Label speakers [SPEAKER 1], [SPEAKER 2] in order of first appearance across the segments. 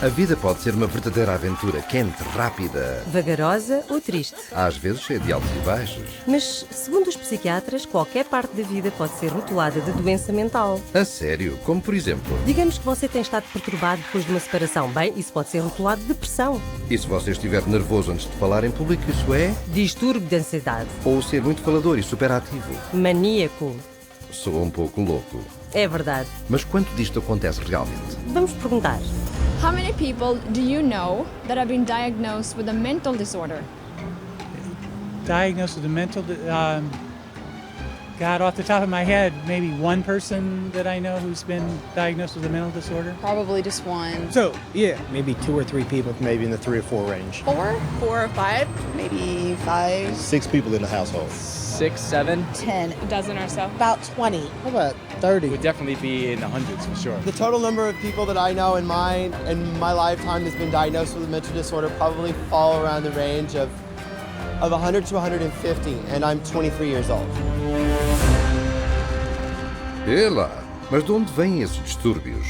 [SPEAKER 1] A vida pode ser uma verdadeira aventura, quente, rápida.
[SPEAKER 2] Vagarosa ou triste.
[SPEAKER 1] Às vezes cheia de altos e baixos.
[SPEAKER 2] Mas, segundo os psiquiatras, qualquer parte da vida pode ser rotulada de doença mental.
[SPEAKER 1] A sério? Como por exemplo?
[SPEAKER 2] Digamos que você tem estado perturbado depois de uma separação. Bem, isso pode ser rotulado de depressão.
[SPEAKER 1] E se você estiver nervoso antes de falar em público, isso é?
[SPEAKER 2] Distúrbio de ansiedade.
[SPEAKER 1] Ou ser muito falador e superativo.
[SPEAKER 2] Maníaco.
[SPEAKER 1] Sou um pouco louco.
[SPEAKER 2] É verdade.
[SPEAKER 1] Mas quanto disto acontece realmente?
[SPEAKER 2] Vamos perguntar.
[SPEAKER 3] How many people do you know that have been diagnosed with a mental disorder?
[SPEAKER 4] Diagnosed with a mental, God, off the top of my head, maybe one person that I know who's been diagnosed with a mental disorder.
[SPEAKER 5] Probably just one.
[SPEAKER 6] So, yeah, maybe 2 or 3 people, maybe in the 3 or 4 range.
[SPEAKER 5] 4 or 5, maybe 5.
[SPEAKER 6] 6 people in the household.
[SPEAKER 7] 6, 7.
[SPEAKER 5] 10.
[SPEAKER 3] A dozen or so.
[SPEAKER 5] About 20.
[SPEAKER 6] How about 30?
[SPEAKER 7] Would definitely be in the hundreds for sure.
[SPEAKER 8] The total number of people that I know in my lifetime that's been diagnosed with a mental disorder probably fall around the range of 100 to 150, and I'm 23 years old.
[SPEAKER 1] Ela! Mas de onde vêm esses distúrbios?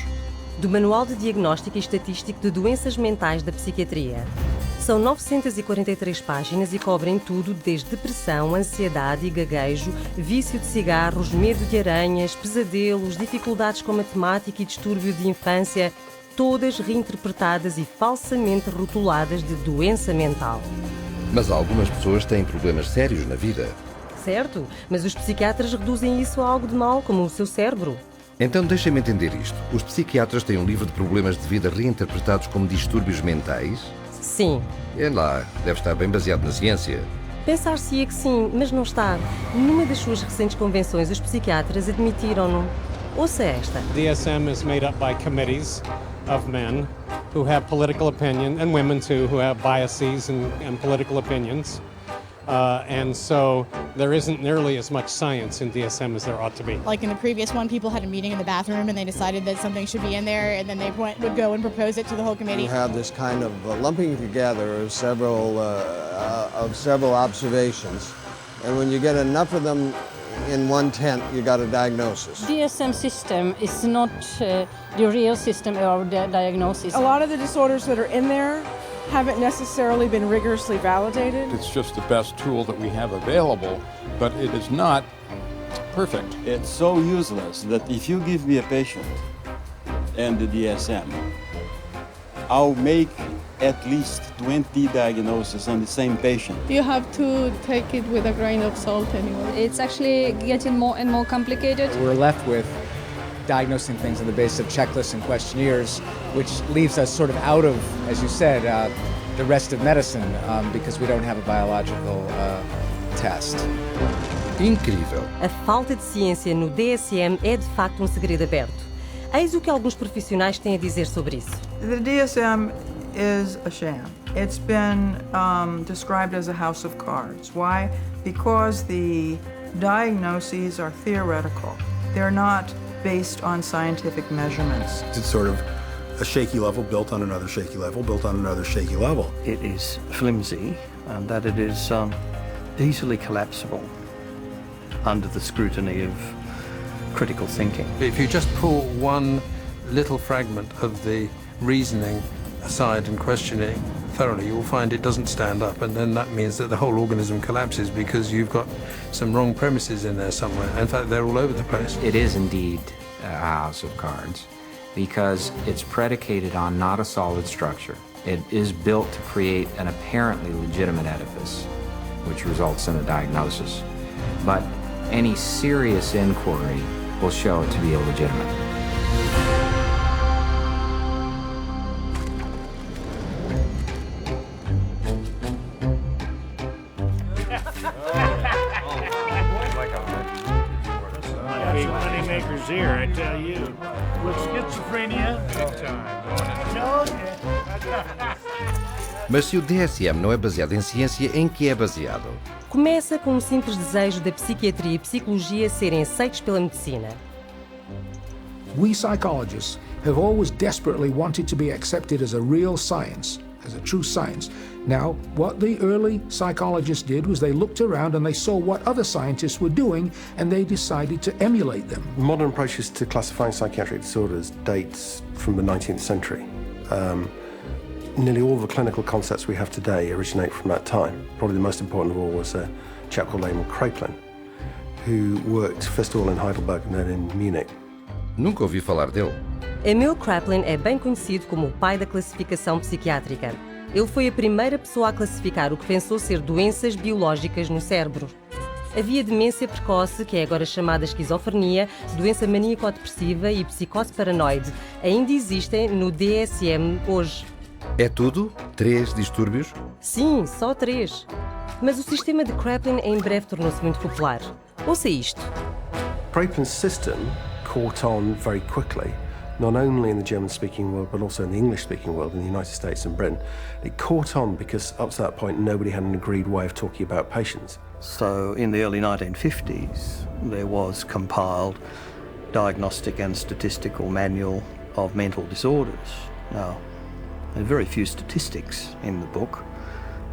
[SPEAKER 2] Do Manual de Diagnóstico e Estatístico de Doenças Mentais da Psiquiatria. São 943 páginas e cobrem tudo desde depressão, ansiedade e gaguejo, vício de cigarros, medo de aranhas, pesadelos, dificuldades com matemática e distúrbio de infância, todas reinterpretadas e falsamente rotuladas de doença mental.
[SPEAKER 1] Mas algumas pessoas têm problemas sérios na vida.
[SPEAKER 2] Certo, mas os psiquiatras reduzem isso a algo de mal, como o seu cérebro.
[SPEAKER 1] Então deixem-me entender isto. Os psiquiatras têm um livro de problemas de vida reinterpretados como distúrbios mentais?
[SPEAKER 2] Sim.
[SPEAKER 1] É lá, deve estar bem baseado na ciência.
[SPEAKER 2] Pensar-se-ia que sim, mas não está. Numa das suas recentes convenções, os psiquiatras admitiram-no. Ouça esta.
[SPEAKER 9] DSM is made up by committees of men who have political opinion, and women too, who have biases and political opinions. And so there isn't nearly as much science in DSM as there ought to be.
[SPEAKER 10] Like in the previous one, people had a meeting in the bathroom and they decided that something should be in there, and then they would go and propose it to the whole committee.
[SPEAKER 8] You have this kind of lumping together of several observations, and when you get enough of them in one tent, you got a diagnosis.
[SPEAKER 11] DSM system is not the real system of the diagnosis.
[SPEAKER 12] A lot of the disorders that are in there haven't necessarily been rigorously validated.
[SPEAKER 13] It's just the best tool that we have available, but it is not perfect.
[SPEAKER 14] It's so useless that if you give me a patient and the DSM, I'll make at least 20 diagnoses on the same patient.
[SPEAKER 15] You have to take it with a grain of salt anyway.
[SPEAKER 3] It's actually getting more and more complicated.
[SPEAKER 7] We're left with diagnosing things on the basis of checklists and questionnaires, which leaves us sort of out of, as you said, the rest of medicine because we don't have a biological test.
[SPEAKER 1] Incrível.
[SPEAKER 2] A falta de ciência no DSM é de facto um segredo aberto. Eis o que alguns profissionais têm a dizer sobre isso.
[SPEAKER 12] The DSM is a sham. It's been described as a house of cards. Why? Because the diagnoses are theoretical. They're not based on scientific measurements.
[SPEAKER 6] It's sort of a shaky level built on another shaky level, built on another shaky level.
[SPEAKER 16] It is flimsy and that it is easily collapsible under the scrutiny of critical thinking.
[SPEAKER 17] If you just pull one little fragment of the reasoning aside and questioning thoroughly, you'll find it doesn't stand up, and then that means that the whole organism collapses because you've got some wrong premises in there somewhere. In fact, they're all over the place.
[SPEAKER 18] It is indeed a house of cards because it's predicated on not a solid structure. It is built to create an apparently legitimate edifice, which results in a diagnosis. But any serious inquiry will show it to be illegitimate.
[SPEAKER 19] Here, I tell you. With schizophrenia, no.
[SPEAKER 1] Mas se o DSM não é baseado em ciência, em que é baseado?
[SPEAKER 2] Começa com um simples desejo da psiquiatria e psicologia serem aceitos pela medicina.
[SPEAKER 20] We psychologists have always desperately wanted to be accepted as a real science, as a true science. Now, what the early psychologists did was they looked around and they saw what other scientists were doing and they decided to emulate them.
[SPEAKER 5] Modern approaches to classifying psychiatric disorders dates from the 19th century.
[SPEAKER 6] Nearly all the clinical concepts we have today originate from that time. Probably the most important of all was a chap called Emil Kraepelin, who worked first of all in Heidelberg and then in Munich.
[SPEAKER 1] Nunca ouvi falar dele.
[SPEAKER 2] Emil Kraepelin é bem conhecido como o pai da classificação psiquiátrica. Ele foi a primeira pessoa a classificar o que pensou ser doenças biológicas no cérebro. Havia demência precoce, que é agora chamada esquizofrenia, doença maníaco-depressiva e psicose paranoide. Ainda existem no DSM hoje.
[SPEAKER 1] É tudo? 3 distúrbios?
[SPEAKER 2] Sim, só 3. Mas o sistema de Kraepelin em breve tornou-se muito popular. Ouça isto.
[SPEAKER 6] Kraepelin's system caught on very quickly, not only in the German-speaking world, but also in the English-speaking world, in the United States and Britain. It caught on because up to that point, nobody had an agreed way of talking about patients.
[SPEAKER 16] So in the early 1950s, there was compiled Diagnostic and Statistical Manual of Mental Disorders. Now, there are very few statistics in the book.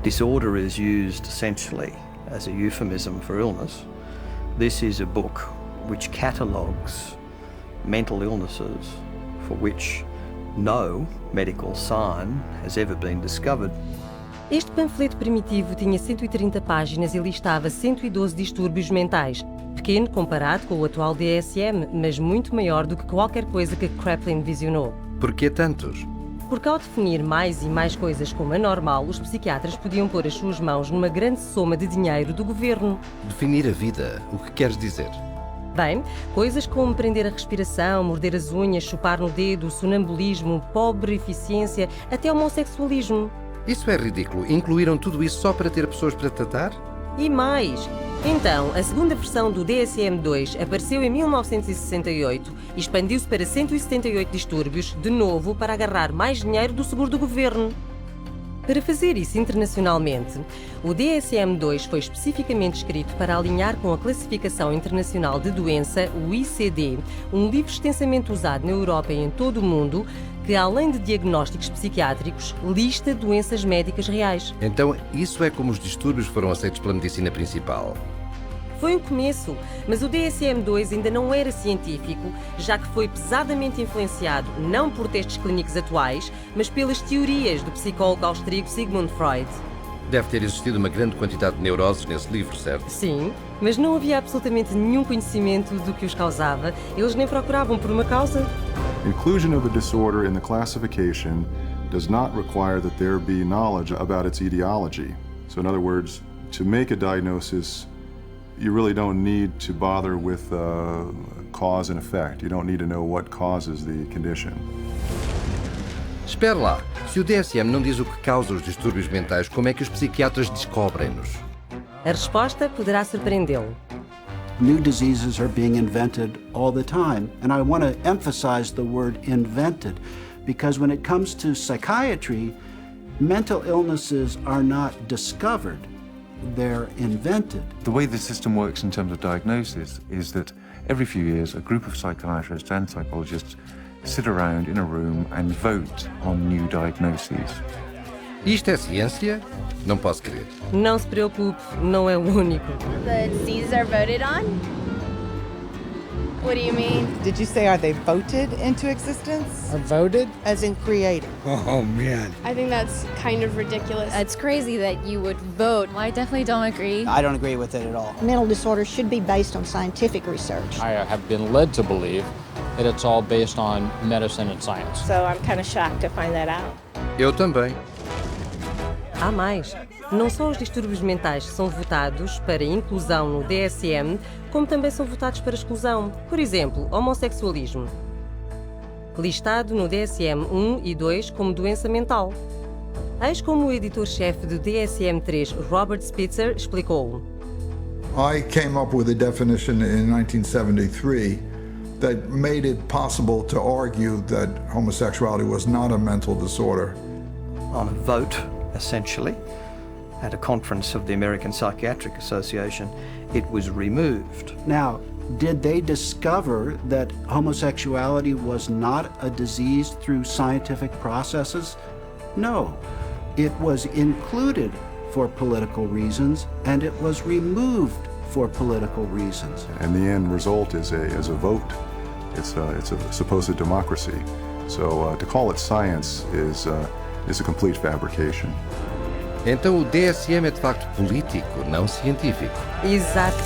[SPEAKER 16] Disorder is used essentially as a euphemism for illness. This is a book which catalogues mental illnesses for which no medical sign has ever been discovered.
[SPEAKER 2] Este panfleto primitivo tinha 130 páginas e listava 112 distúrbios mentais. Pequeno comparado com o atual DSM, mas muito maior do que qualquer coisa que Kraepelin visionou.
[SPEAKER 1] Por que tantos?
[SPEAKER 2] Porque ao definir mais e mais coisas como anormal, os psiquiatras podiam pôr as suas mãos numa grande soma de dinheiro do governo.
[SPEAKER 1] Definir a vida, o que queres dizer?
[SPEAKER 2] Bem, coisas como prender a respiração, morder as unhas, chupar no dedo, sonambulismo, pobre eficiência, até homossexualismo.
[SPEAKER 1] Isso é ridículo. Incluíram tudo isso só para ter pessoas para tratar?
[SPEAKER 2] E mais! Então, a segunda versão do DSM-2 apareceu em 1968 e expandiu-se para 178 distúrbios, de novo para agarrar mais dinheiro do seguro do governo. Para fazer isso internacionalmente, o DSM-2 foi especificamente escrito para alinhar com a Classificação Internacional de Doença, o ICD, um livro extensamente usado na Europa e em todo o mundo, que, além de diagnósticos psiquiátricos, lista doenças médicas reais.
[SPEAKER 1] Então, isso é como os distúrbios foram aceitos pela medicina principal.
[SPEAKER 2] Foi o começo, mas o DSM-2 ainda não era científico, já que foi pesadamente influenciado não por testes clínicos atuais, mas pelas teorias do psicólogo austríaco Sigmund Freud.
[SPEAKER 1] Deve ter existido uma grande quantidade de neuroses nesse livro, certo?
[SPEAKER 2] Sim, mas não havia absolutamente nenhum conhecimento do que os causava. Eles nem procuravam por uma causa.
[SPEAKER 21] Inclusion of a disorder in the classification does not require that there be knowledge about its etiology. So in other words, to make a diagnosis, you really don't need to bother with cause and effect. You don't need to know what causes the condition.
[SPEAKER 1] Espera lá, se o DSM não diz o que causa os distúrbios mentais, como é que os psiquiatras descobrem-nos?
[SPEAKER 2] A resposta poderá surpreendê-lo.
[SPEAKER 22] New diseases are being invented all the time, and I want to emphasize the word invented, because when it comes to psychiatry, mental illnesses are not discovered, they're invented.
[SPEAKER 23] The way the system works in terms of diagnosis is that every few years a group of psychiatrists and psychologists sit around in a room and vote on new diagnoses.
[SPEAKER 1] Isto é ciência? Não posso crer.
[SPEAKER 2] Não se preocupe, não é o único.
[SPEAKER 24] The diseases are voted on? What do you mean?
[SPEAKER 25] Did you say, are they voted into existence?
[SPEAKER 26] Or voted?
[SPEAKER 25] As in created.
[SPEAKER 26] Oh, man.
[SPEAKER 3] I think that's kind of ridiculous.
[SPEAKER 24] It's crazy that you would vote. I definitely don't agree.
[SPEAKER 25] I don't agree with it at all.
[SPEAKER 27] Mental disorders should be based on scientific research.
[SPEAKER 28] I have been led to believe that it's all based on medicine and science.
[SPEAKER 27] So I'm kind of shocked to find that out.
[SPEAKER 1] Eu também.
[SPEAKER 2] Há mais. Não só os distúrbios mentais são votados para inclusão no DSM, como também são votados para exclusão. Por exemplo, homossexualismo. Listado no DSM 1 e 2 como doença mental. Eis como o editor-chefe do DSM-3, Robert Spitzer, explicou.
[SPEAKER 29] I came up with a definition in 1973 that made it possible to argue that homosexuality was not a mental disorder.
[SPEAKER 16] On a vote, essentially, at a conference of the American Psychiatric Association, it was removed.
[SPEAKER 22] Now, did they discover that homosexuality was not a disease through scientific processes? No. It was included for political reasons, and it was removed for political reasons.
[SPEAKER 21] And the end result is a vote. It's a supposed democracy. So to call it science is is a complete fabrication.
[SPEAKER 1] Então o DSM é de facto político, não científico.
[SPEAKER 2] Exato.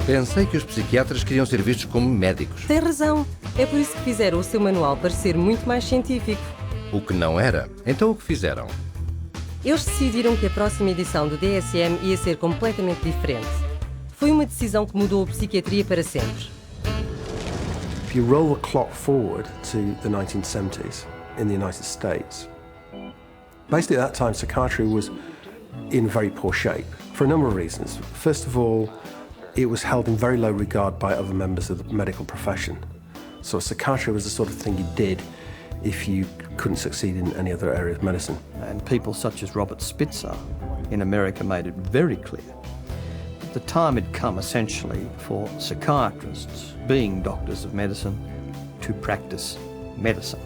[SPEAKER 1] Pensei que os psiquiatras queriam ser vistos como médicos.
[SPEAKER 2] Tem razão. É por isso que fizeram o seu manual parecer muito mais científico.
[SPEAKER 1] O que não era. Então o que fizeram?
[SPEAKER 2] Eles decidiram que a próxima edição do DSM ia ser completamente diferente. Foi uma decisão que mudou a psiquiatria para sempre.
[SPEAKER 6] If you roll the clock forward to the 1970s in the United States, basically at that time psychiatry was in very poor shape for a number of reasons. First of all, it was held in very low regard by other members of the medical profession. So psychiatry was the sort of thing you did if you couldn't succeed in any other area of medicine.
[SPEAKER 16] And people such as Robert Spitzer in America made it very clear that the time had come essentially for psychiatrists, being doctors of medicine, to practice medicine.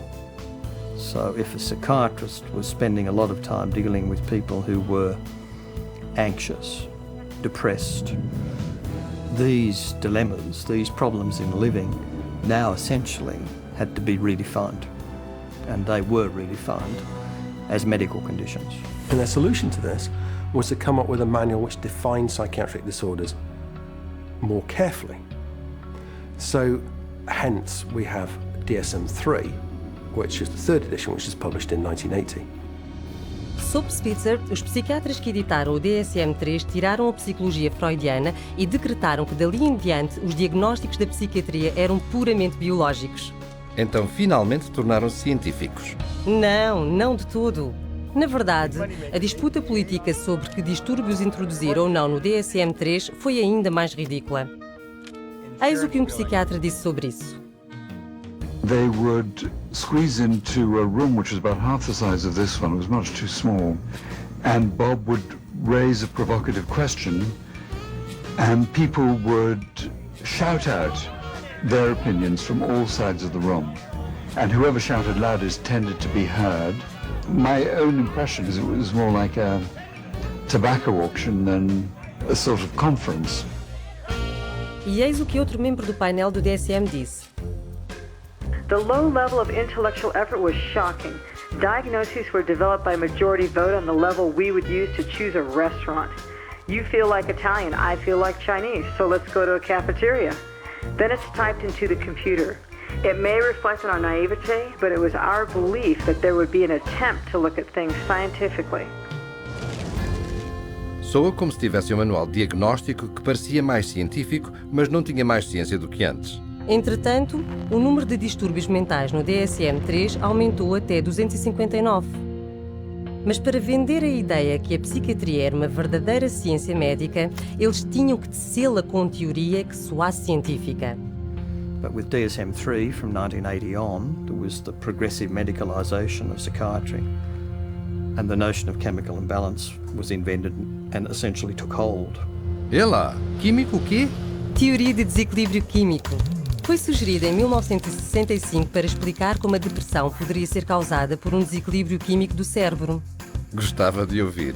[SPEAKER 16] So if a psychiatrist was spending a lot of time dealing with people who were anxious, depressed, these dilemmas, these problems in living, now essentially had to be redefined. And they were redefined as medical conditions.
[SPEAKER 6] And their solution to this was to come up with a manual which defined psychiatric disorders more carefully. So, hence, we have DSM-3, which is the third edition, which was published in 1980.
[SPEAKER 2] Sob Spitzer, os psiquiatras que editaram o DSM-3 tiraram a psicologia freudiana e decretaram que dali em diante os diagnósticos da psiquiatria eram puramente biológicos.
[SPEAKER 1] Então finalmente tornaram-se científicos.
[SPEAKER 2] Não de todo. Na verdade, a disputa política sobre que distúrbios introduzir ou não no DSM-3 foi ainda mais ridícula. Eis o que um psiquiatra disse sobre isso.
[SPEAKER 4] They would squeeze into a room which was about half the size of this one. It was much too small. And Bob would raise a provocative question, and people would shout out their opinions from all sides of the room. And whoever shouted loudest tended to be heard. My own impression is it was more like a tobacco auction than a sort of conference.
[SPEAKER 2] E eis o que outro membro do painel do DSM disse.
[SPEAKER 7] The low level of intellectual effort was shocking. Diagnoses were developed by majority vote on the level we would use to choose a restaurant. You feel like Italian, I feel like Chinese, so let's go to a cafeteria. Then it's typed into the computer. It may reflect on our naivete, but it was our belief that there would be an attempt to look at things scientifically.
[SPEAKER 1] Soa como se tivesse um manual diagnóstico que parecia mais científico, mas não tinha mais ciência do que antes.
[SPEAKER 2] Entretanto, o número de distúrbios mentais no DSM-3 aumentou até 259. Mas para vender a ideia que a psiquiatria era uma verdadeira ciência médica, eles tinham que tecê-la com teoria que soasse científica.
[SPEAKER 16] But with DSM-3 from 1980 on, there was the progressive medicalisation of psychiatry, and the notion of chemical imbalance was invented and essentially took hold.
[SPEAKER 1] E lá, químico o quê?
[SPEAKER 2] Teoria de desequilíbrio químico. Foi sugerida em 1965 para explicar como a depressão poderia ser causada por um desequilíbrio químico do cérebro.
[SPEAKER 1] Gostava de ouvir.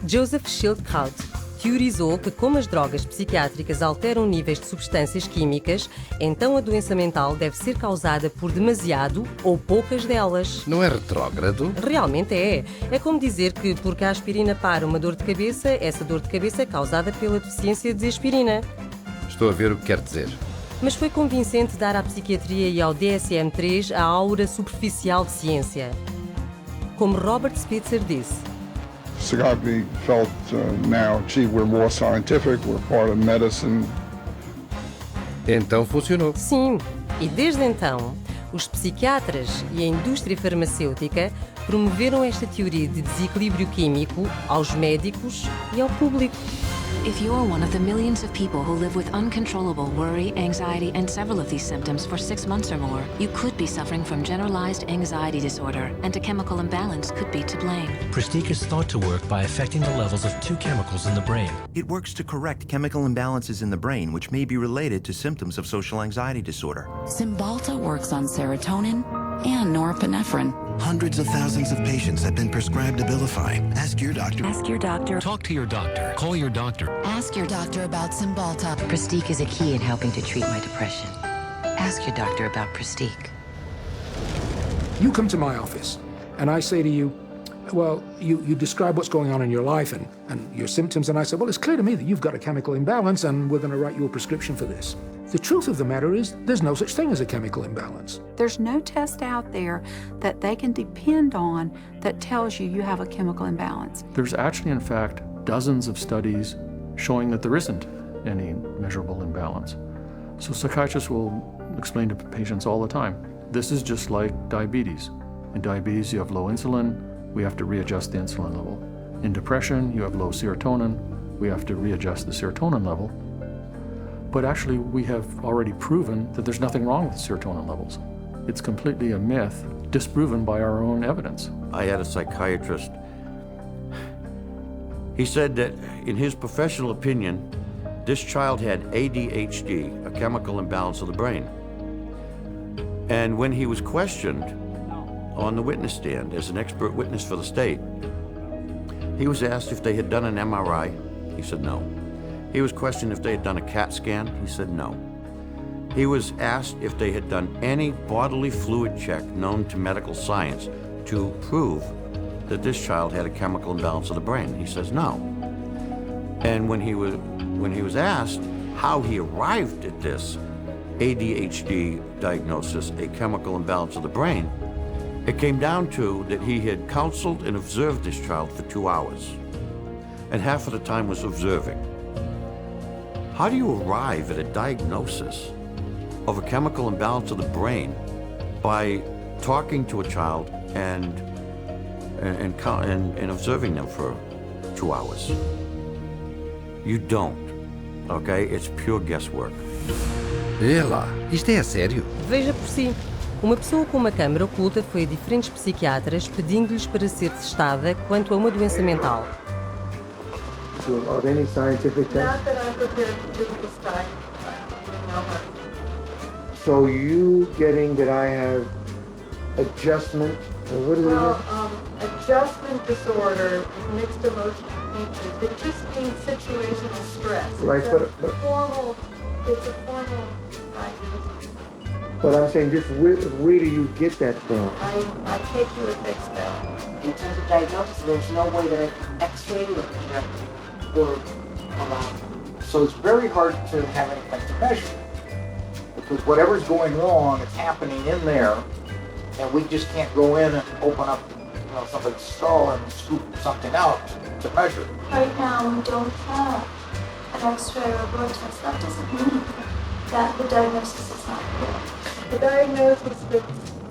[SPEAKER 2] Joseph Schildkraut teorizou que como as drogas psiquiátricas alteram níveis de substâncias químicas, então a doença mental deve ser causada por demasiado ou poucas delas.
[SPEAKER 1] Não é retrógrado?
[SPEAKER 2] Realmente é. É como dizer que porque a aspirina para uma dor de cabeça, essa dor de cabeça é causada pela deficiência de aspirina.
[SPEAKER 1] Estou a ver o que quer dizer.
[SPEAKER 2] Mas foi convincente dar à psiquiatria e ao DSM-3 a aura superficial de ciência. Como Robert Spitzer disse.
[SPEAKER 8] Psychiatry felt now, gee, we're more scientific, we're part of medicine.
[SPEAKER 1] Então funcionou.
[SPEAKER 2] Sim, e desde então, os psiquiatras e a indústria farmacêutica promoveram esta teoria de desequilíbrio químico aos médicos e ao público.
[SPEAKER 9] If you're one of the millions of people who live with uncontrollable worry, anxiety, and several of these symptoms for 6 months or more, you could be suffering from generalized anxiety disorder, and a chemical imbalance could be to blame.
[SPEAKER 10] Pristique is thought to work by affecting the levels of 2 chemicals in the brain.
[SPEAKER 11] It works to correct chemical imbalances in the brain, which may be related to symptoms of social anxiety disorder.
[SPEAKER 13] Cymbalta works on serotonin and norepinephrine.
[SPEAKER 5] Hundreds of thousands of patients have been prescribed Abilify. Ask your doctor.
[SPEAKER 9] Ask your doctor.
[SPEAKER 10] Talk to your doctor. Call your doctor.
[SPEAKER 9] Ask your doctor about Cymbalta.
[SPEAKER 12] Pristiq is a key in helping to treat my depression. Ask your doctor about Pristiq.
[SPEAKER 13] You come to my office, and I say to you, well, you describe what's going on in your life and your symptoms, and I say, well, it's clear to me that you've got a chemical imbalance, and we're going to write you a prescription for this. The truth of the matter is, there's no such thing as a chemical imbalance.
[SPEAKER 14] There's no test out there that they can depend on that tells you have a chemical imbalance.
[SPEAKER 15] There's actually, in fact, dozens of studies showing that there isn't any measurable imbalance. So psychiatrists will explain to patients all the time, this is just like diabetes. In diabetes, you have low insulin, we have to readjust the insulin level. In depression, you have low serotonin, we have to readjust the serotonin level. But actually, we have already proven that there's nothing wrong with serotonin levels. It's completely a myth, disproven by our own evidence.
[SPEAKER 17] I had a psychiatrist. He said that, in his professional opinion, this child had ADHD, a chemical imbalance of the brain. And when he was questioned on the witness stand as an expert witness for the state, he was asked if they had done an MRI. He said no. He was questioned if they had done a CAT scan. He said no. He was asked if they had done any bodily fluid check known to medical science to prove that this child had a chemical imbalance of the brain. He says no. And when he was asked how he arrived at this ADHD diagnosis, a chemical imbalance of the brain, it came down to that he had counseled and observed this child for 2 hours, and half of the time was observing. How do you arrive at a diagnosis of a chemical imbalance of the brain by talking to a child and observing them for 2 hours? You don't, okay? It's pure guesswork.
[SPEAKER 1] Ela, isto é a sério?
[SPEAKER 2] Veja por si. Uma pessoa com uma câmara oculta foi a diferentes psiquiatras pedindo-lhes para ser testada quanto a uma doença mental.
[SPEAKER 18] Of any scientific test?
[SPEAKER 7] Not that I'm prepared to do this time.
[SPEAKER 18] So you getting that I have adjustment, what is it?
[SPEAKER 7] Adjustment disorder, mixed emotional features. It just means situational stress.
[SPEAKER 18] Right,
[SPEAKER 7] it's a formal diagnosis.
[SPEAKER 18] But I'm saying, just where do you get that from?
[SPEAKER 7] I take you at face value.
[SPEAKER 19] In terms of diagnosis, there's no way that I can x-ray or project or so it's very hard to have anything to measure, because whatever's going wrong is happening in there, and we just can't go in and open up, somebody's skull and scoop something out to measure.
[SPEAKER 20] Right now, we don't have an X-ray or a blood test. That doesn't mean that the diagnosis is not good.
[SPEAKER 7] The diagnosis is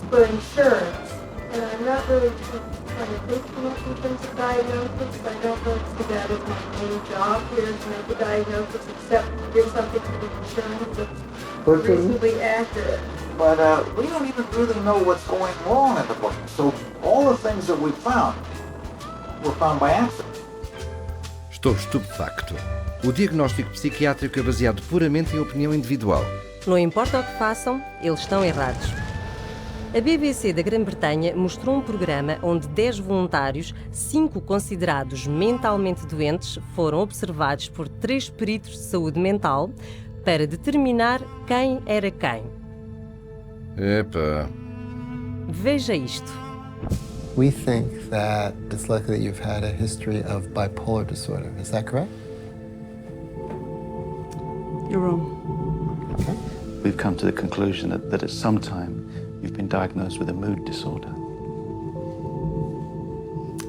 [SPEAKER 7] for insurance, and I'm not really trying to think too much in terms of diagnosis. I don't really see that as my main job here, to make a diagnosis, except to give something to the insurance that's reasonably accurate.
[SPEAKER 19] But we don't even really know what's going wrong in the brain. So all the things that we found were found by accident.
[SPEAKER 1] Estou estupefacto. O diagnóstico psiquiátrico é baseado puramente em opinião individual.
[SPEAKER 2] Não importa o que façam, eles estão errados. A BBC da Grã-Bretanha mostrou um programa onde 10 voluntários, 5 considerados mentalmente doentes, foram observados por 3 peritos de saúde mental para determinar quem era quem.
[SPEAKER 1] Epa.
[SPEAKER 2] Veja isto.
[SPEAKER 30] We think that it's likely that you've had a history of bipolar disorder. Is that correct?
[SPEAKER 14] You're wrong.
[SPEAKER 30] Okay.
[SPEAKER 31] We've come to the conclusion that at some time you've been diagnosed with a mood disorder.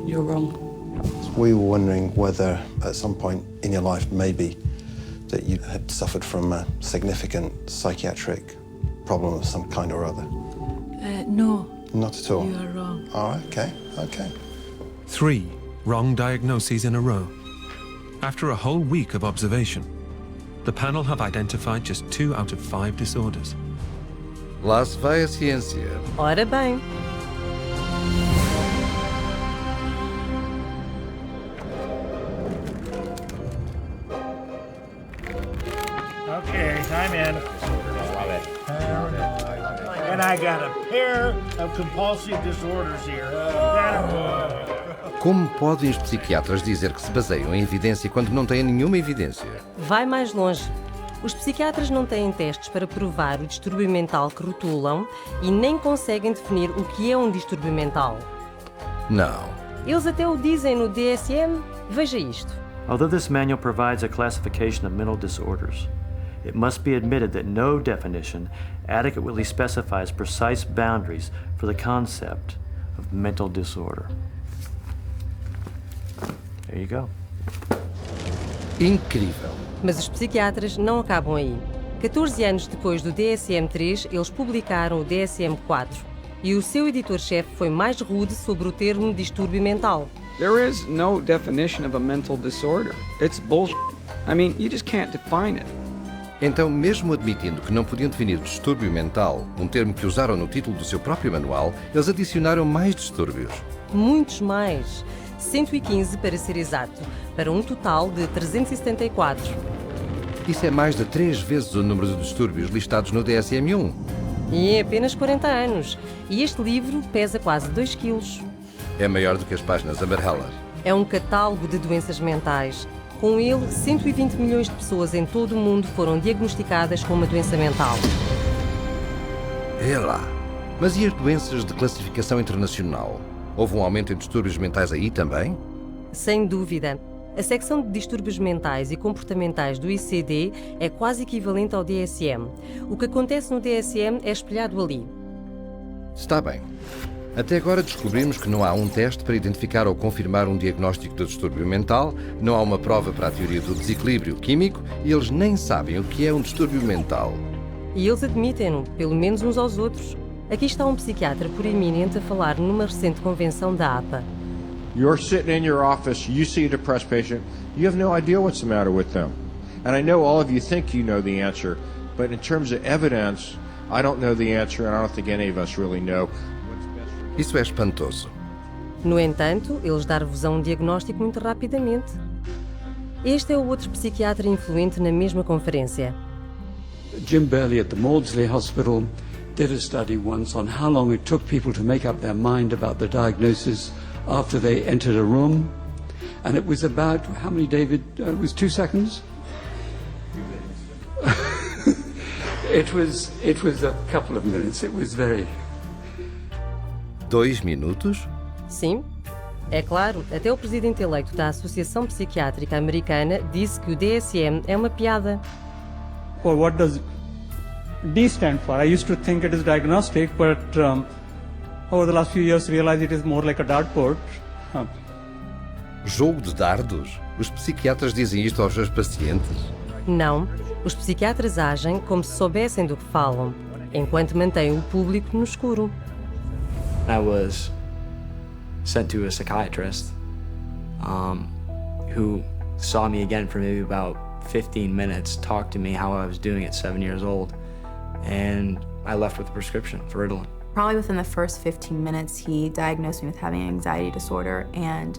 [SPEAKER 14] You're wrong.
[SPEAKER 30] We were wondering whether at some point in your life maybe that you had suffered from a significant psychiatric problem of some kind or other.
[SPEAKER 14] No.
[SPEAKER 30] Not at all?
[SPEAKER 14] You are wrong.
[SPEAKER 30] All right, okay.
[SPEAKER 10] 3 wrong diagnoses in a row. After a whole week of observation, the panel have identified just 2 out of 5 disorders.
[SPEAKER 1] Lá se vai a ciência.
[SPEAKER 2] Ora bem.
[SPEAKER 32] Okay, time in.
[SPEAKER 3] And I got a pair of compulsive disorders here.
[SPEAKER 1] Como podem os psiquiatras dizer que se baseiam em evidência quando não têm nenhuma evidência?
[SPEAKER 2] Vai mais longe. Os psiquiatras não têm testes para provar o distúrbio mental que rotulam e nem conseguem definir o que é um distúrbio mental.
[SPEAKER 1] Não.
[SPEAKER 2] Eles até o dizem no DSM. Veja isto.
[SPEAKER 6] Although this manual provides a classification of mental disorders, it must be admitted that no definition adequately specifies precise boundaries for the concept of mental disorder. There you go.
[SPEAKER 1] Incrível.
[SPEAKER 2] Mas os psiquiatras não acabam aí. 14 anos depois do DSM-3, eles publicaram o DSM-4 e o seu editor-chefe foi mais rude sobre o termo distúrbio mental.
[SPEAKER 21] There is no definition of a mental disorder. It's bullshit. I mean, you just can't define it.
[SPEAKER 1] Então, mesmo admitindo que não podiam definir distúrbio mental, um termo que usaram no título do seu próprio manual, eles adicionaram mais distúrbios.
[SPEAKER 2] Muitos mais. 115 para ser exato, para um total de 374.
[SPEAKER 1] Isso é mais de 3 vezes o número de distúrbios listados no DSM-1.
[SPEAKER 2] E em apenas 40 anos. E este livro pesa quase 2 quilos.
[SPEAKER 1] É maior do que as páginas amarelas.
[SPEAKER 2] É um catálogo de doenças mentais. Com ele, 120 milhões de pessoas em todo o mundo foram diagnosticadas com uma doença mental.
[SPEAKER 1] É lá. Mas e as doenças de classificação internacional? Houve um aumento em distúrbios mentais aí também?
[SPEAKER 2] Sem dúvida. A secção de distúrbios mentais e comportamentais do ICD é quase equivalente ao DSM. O que acontece no DSM é espelhado ali.
[SPEAKER 1] Está bem. Até agora descobrimos que não há um teste para identificar ou confirmar um diagnóstico de distúrbio mental, não há uma prova para a teoria do desequilíbrio químico e eles nem sabem o que é um distúrbio mental.
[SPEAKER 2] E eles admitem-no, pelo menos uns aos outros. Aqui está um psiquiatra proeminente a falar numa recente convenção da APA.
[SPEAKER 22] You're sitting in your office, you see a depressed patient, you have no idea what's the matter with them. And I know all of you think you know the answer, but in terms of evidence, I don't know the answer and I don't think any of us really know.
[SPEAKER 1] Isso é espantoso.
[SPEAKER 2] No entanto, eles dar-vos um diagnóstico muito rapidamente. Este é o outro psiquiatra influente na mesma conferência.
[SPEAKER 23] Jim Burley at the Maudsley Hospital did a study once on how long it took people to make up their mind about the diagnosis after they entered a room. And it was about, how many, David? It was 2 seconds? It was a couple of minutes. It was very...
[SPEAKER 1] 2 minutos?
[SPEAKER 2] Sim. É claro, até o presidente eleito da Associação Psiquiátrica Americana disse que o DSM é uma piada.
[SPEAKER 24] Well, what does D stand for? I used to think it is diagnostic, but over the last few years realized it is more like a dartboard.
[SPEAKER 1] Jogo de dardos? Os psiquiatras dizem isto aos seus pacientes?
[SPEAKER 2] Não. Os psiquiatras agem como se soubessem do que falam, enquanto mantêm o público no escuro.
[SPEAKER 25] I was sent to a psychiatrist who saw me again for maybe about 15 minutes, talked to me how I was doing at 7 years old, and I left with a prescription for Ritalin.
[SPEAKER 26] Probably within the first 15 minutes, he diagnosed me with having an anxiety disorder and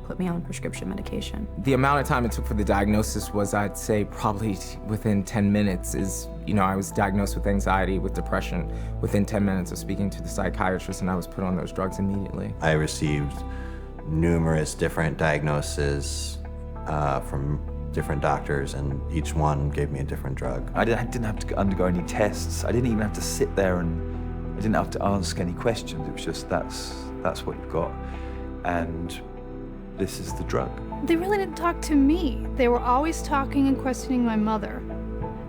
[SPEAKER 26] put me on prescription medication.
[SPEAKER 27] The amount of time it took for the diagnosis was, I'd say, probably within 10 minutes I was diagnosed with anxiety, with depression, within 10 minutes of speaking to the psychiatrist, and I was put on those drugs immediately.
[SPEAKER 11] I received numerous different diagnoses from different doctors, and each one gave me a different drug.
[SPEAKER 28] I didn't have to undergo any tests. I didn't even have to sit there and I didn't have to ask any questions. It was just, that's what you've got, and this is the drug.
[SPEAKER 29] They really didn't talk to me. They were always talking and questioning my mother.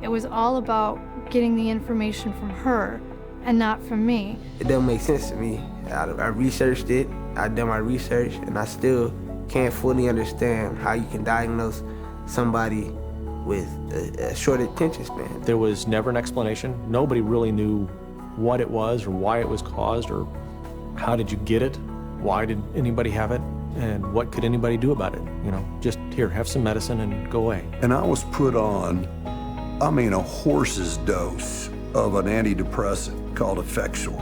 [SPEAKER 29] It was all about getting the information from her and not from me.
[SPEAKER 18] It doesn't make sense to me. I researched it, I've done my research, and I still can't fully understand how you can diagnose somebody with a short attention span.
[SPEAKER 15] There was never an explanation. Nobody really knew what it was or why it was caused or how did you get it, why did anybody have it, and what could anybody do about it? Just here, have some medicine and go away.
[SPEAKER 32] And I was put on, a horse's dose of an antidepressant called Effexor,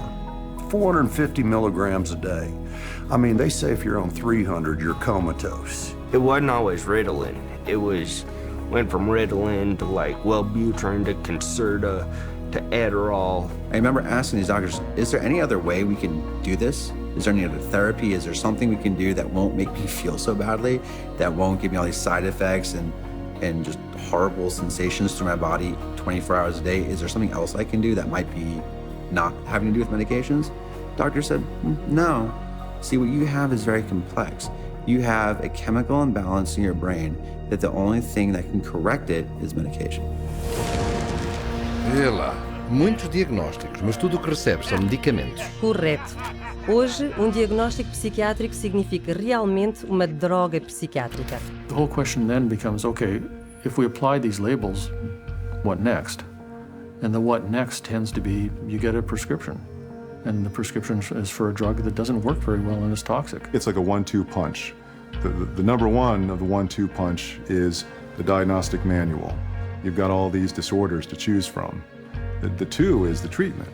[SPEAKER 32] 450 milligrams a day. They say if you're on 300, you're comatose.
[SPEAKER 33] It wasn't always Ritalin. It went from Ritalin to Wellbutrin to Concerta,
[SPEAKER 4] to Adderall.
[SPEAKER 5] I remember asking these doctors, is there any other way we can do this? Is there any other therapy? Is there something we can do that won't make me feel so badly, that won't give me all these side effects and just horrible sensations through my body 24 hours a day? Is there something else I can do that might be not having to do with medications? Doctor said, no. See, what you have is very complex. You have a chemical imbalance in your brain that the only thing that can correct it is medication.
[SPEAKER 1] Vê lá, muitos diagnósticos, mas tudo o que recebes são medicamentos.
[SPEAKER 2] Correto. Hoje, diagnóstico psiquiátrico significa realmente uma droga psiquiátrica.
[SPEAKER 15] The whole question then becomes, okay, if we apply these labels, what next? And the what next tends to be, you get a prescription. And the prescription is for a drug that doesn't work very well and is toxic.
[SPEAKER 7] It's like a 1-2 punch. The number one of the 1-2 punch is the diagnostic manual. You've got all these disorders to choose from. The two is the treatment.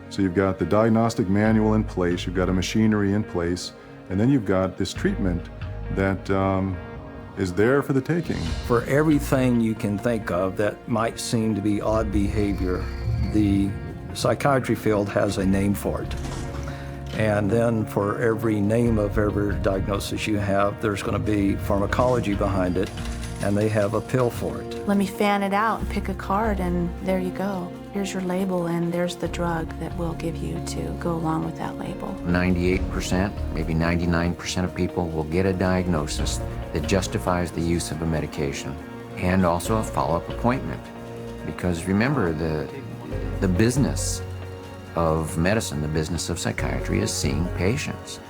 [SPEAKER 7] So you've got the diagnostic manual in place, you've got a machinery in place, and then you've got this treatment that is there for the taking.
[SPEAKER 8] For everything you can think of that might seem to be odd behavior, the psychiatry field has a name for it. And then for every name of every diagnosis you have, there's going to be pharmacology behind it, and they have a pill for it.
[SPEAKER 26] Let me fan it out and pick a card, and there you go. Here's your label, and there's the drug that we'll give you to go along with that label.
[SPEAKER 9] 98%, maybe 99% of people will get a diagnosis that justifies the use of a medication and also a follow-up appointment. Because remember, the business of medicine, the business of psychiatry, is seeing patients.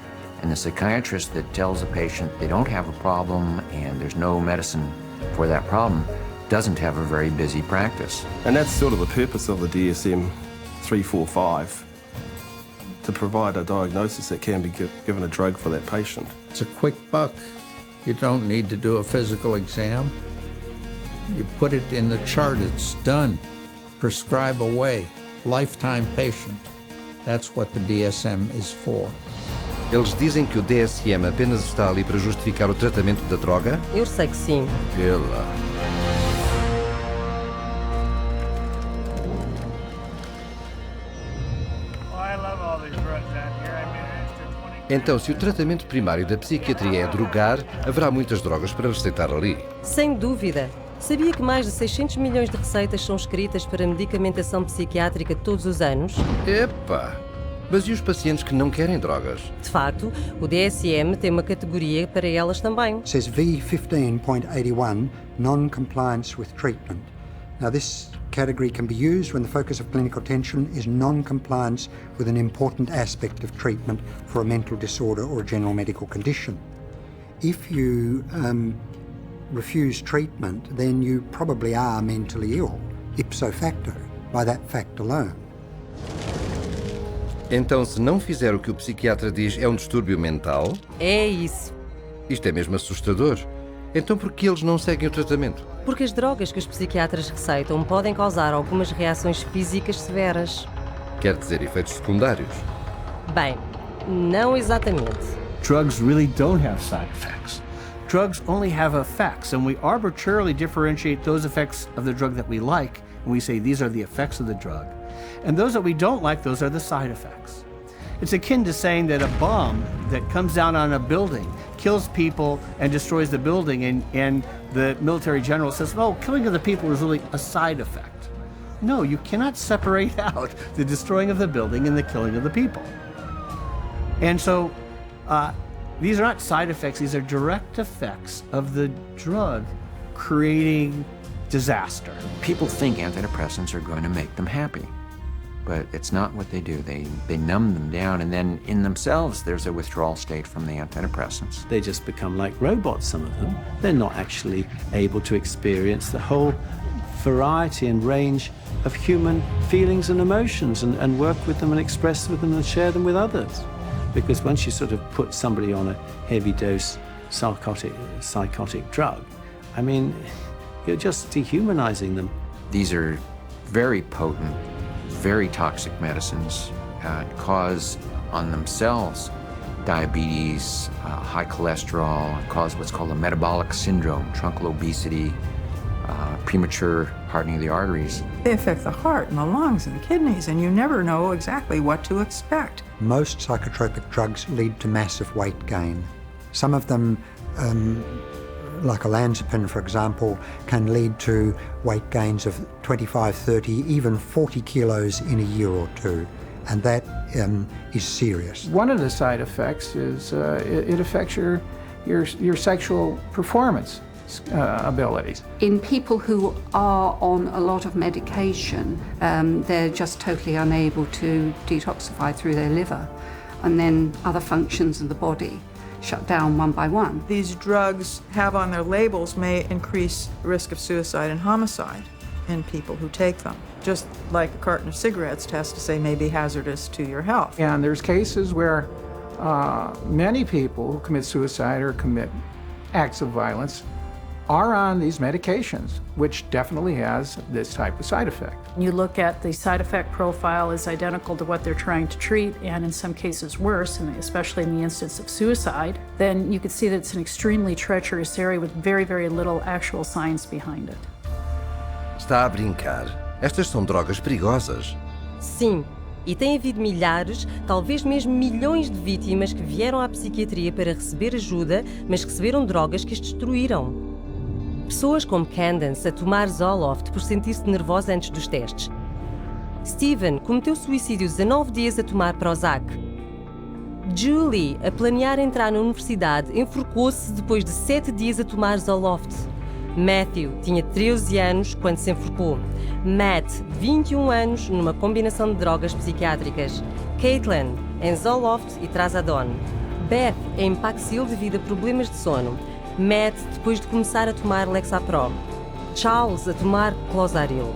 [SPEAKER 9] And the psychiatrist that tells a patient they don't have a problem and there's no medicine for that problem doesn't have a very busy practice.
[SPEAKER 12] And that's sort of the purpose of the DSM-345, to provide a diagnosis that can be given a drug for that patient.
[SPEAKER 13] It's a quick buck. You don't need to do a physical exam. You put it in the chart, it's done. Prescribe away. Lifetime patient. That's what the DSM is for.
[SPEAKER 1] Eles dizem que o DSM apenas está ali para justificar o tratamento da droga?
[SPEAKER 2] Eu sei que sim.
[SPEAKER 1] Vê lá. Então, se o tratamento primário da psiquiatria é drogar, haverá muitas drogas para receitar ali.
[SPEAKER 2] Sem dúvida. Sabia que mais de 600 milhões de receitas são escritas para medicamentação psiquiátrica todos os anos?
[SPEAKER 1] Epá! Mas e os pacientes que não querem drogas?
[SPEAKER 2] De facto, o DSM tem uma categoria para elas também.
[SPEAKER 16] Says V15.81, non-compliance with treatment. Now this category can be used when the focus of clinical attention is non-compliance with an important aspect of treatment for a mental disorder or a general medical condition. If you refuse treatment, then you probably are mentally ill, ipso facto, by that fact alone.
[SPEAKER 1] Então, se não fizer o que o psiquiatra diz, é um distúrbio mental?
[SPEAKER 2] É isso.
[SPEAKER 1] Isto é mesmo assustador. Então, por que eles não seguem o tratamento?
[SPEAKER 2] Porque as drogas que os psiquiatras receitam podem causar algumas reações físicas severas.
[SPEAKER 1] Quer dizer, efeitos secundários?
[SPEAKER 2] Bem, não exatamente.
[SPEAKER 3] Drugs really don't have side effects. Drugs only have effects, and we arbitrarily differentiate those effects of the drug that we like, and we say these are the effects of the drug. And those that we don't like, those are the side effects. It's akin to saying that a bomb that comes down on a building kills people and destroys the building, and the military general says, no, killing of the people is really a side effect. No, you cannot separate out the destroying of the building and the killing of the people. And so these are not side effects, these are direct effects of the drug creating disaster.
[SPEAKER 9] People think antidepressants are going to make them happy, but it's not what they do. They numb them down, and then in themselves there's a withdrawal state from the antidepressants.
[SPEAKER 17] They just become like robots, some of them. They're not actually able to experience the whole variety and range of human feelings and emotions and work with them and express with them and share them with others. Because once you sort of put somebody on a heavy dose psychotic drug, I mean, you're just dehumanizing them.
[SPEAKER 9] These are very potent, very toxic medicines, cause on themselves diabetes, high cholesterol, cause what's called a metabolic syndrome, truncal obesity, premature hardening of the arteries.
[SPEAKER 4] They affect the heart and the lungs and the kidneys, and you never know exactly what to expect.
[SPEAKER 16] Most psychotropic drugs lead to massive weight gain. Some of them, like olanzapine, for example, can lead to weight gains of 25, 30, even 40 kilos in a year or two, and that is serious.
[SPEAKER 3] One of the side effects is it affects your sexual performance abilities.
[SPEAKER 6] In people who are on a lot of medication, they're just totally unable to detoxify through their liver, and then other functions of the body shut down one by one.
[SPEAKER 4] These drugs have on their labels may increase the risk of suicide and homicide in people who take them, just like a carton of cigarettes has to say may be hazardous to your health.
[SPEAKER 3] And there's cases where many people who commit suicide or commit acts of violence are on these medications, which definitely has this type of side effect.
[SPEAKER 10] You look at the side effect profile is identical to what they're trying to treat, and in some cases worse, and especially in the instance of suicide, then you could see that it's an extremely treacherous area with very, very little actual science behind it.
[SPEAKER 1] Está a brincar? Estas são drogas perigosas.
[SPEAKER 2] Sim, e tem havido milhares, talvez mesmo milhões de vítimas que vieram à psiquiatria para receber ajuda, mas receberam drogas que as destruíram. Pessoas como Candace a tomar Zoloft por sentir-se nervosa antes dos testes. Steven cometeu suicídio 19 dias a tomar Prozac. Julie, a planear entrar na universidade, enforcou-se depois de 7 dias a tomar Zoloft. Matthew tinha 13 anos quando se enforcou. Matt, 21 anos, numa combinação de drogas psiquiátricas. Caitlin, em Zoloft e Trazodone. Beth, em Paxil devido a problemas de sono. Matt, depois de começar a tomar Lexapro. Charles, a tomar Clozaril.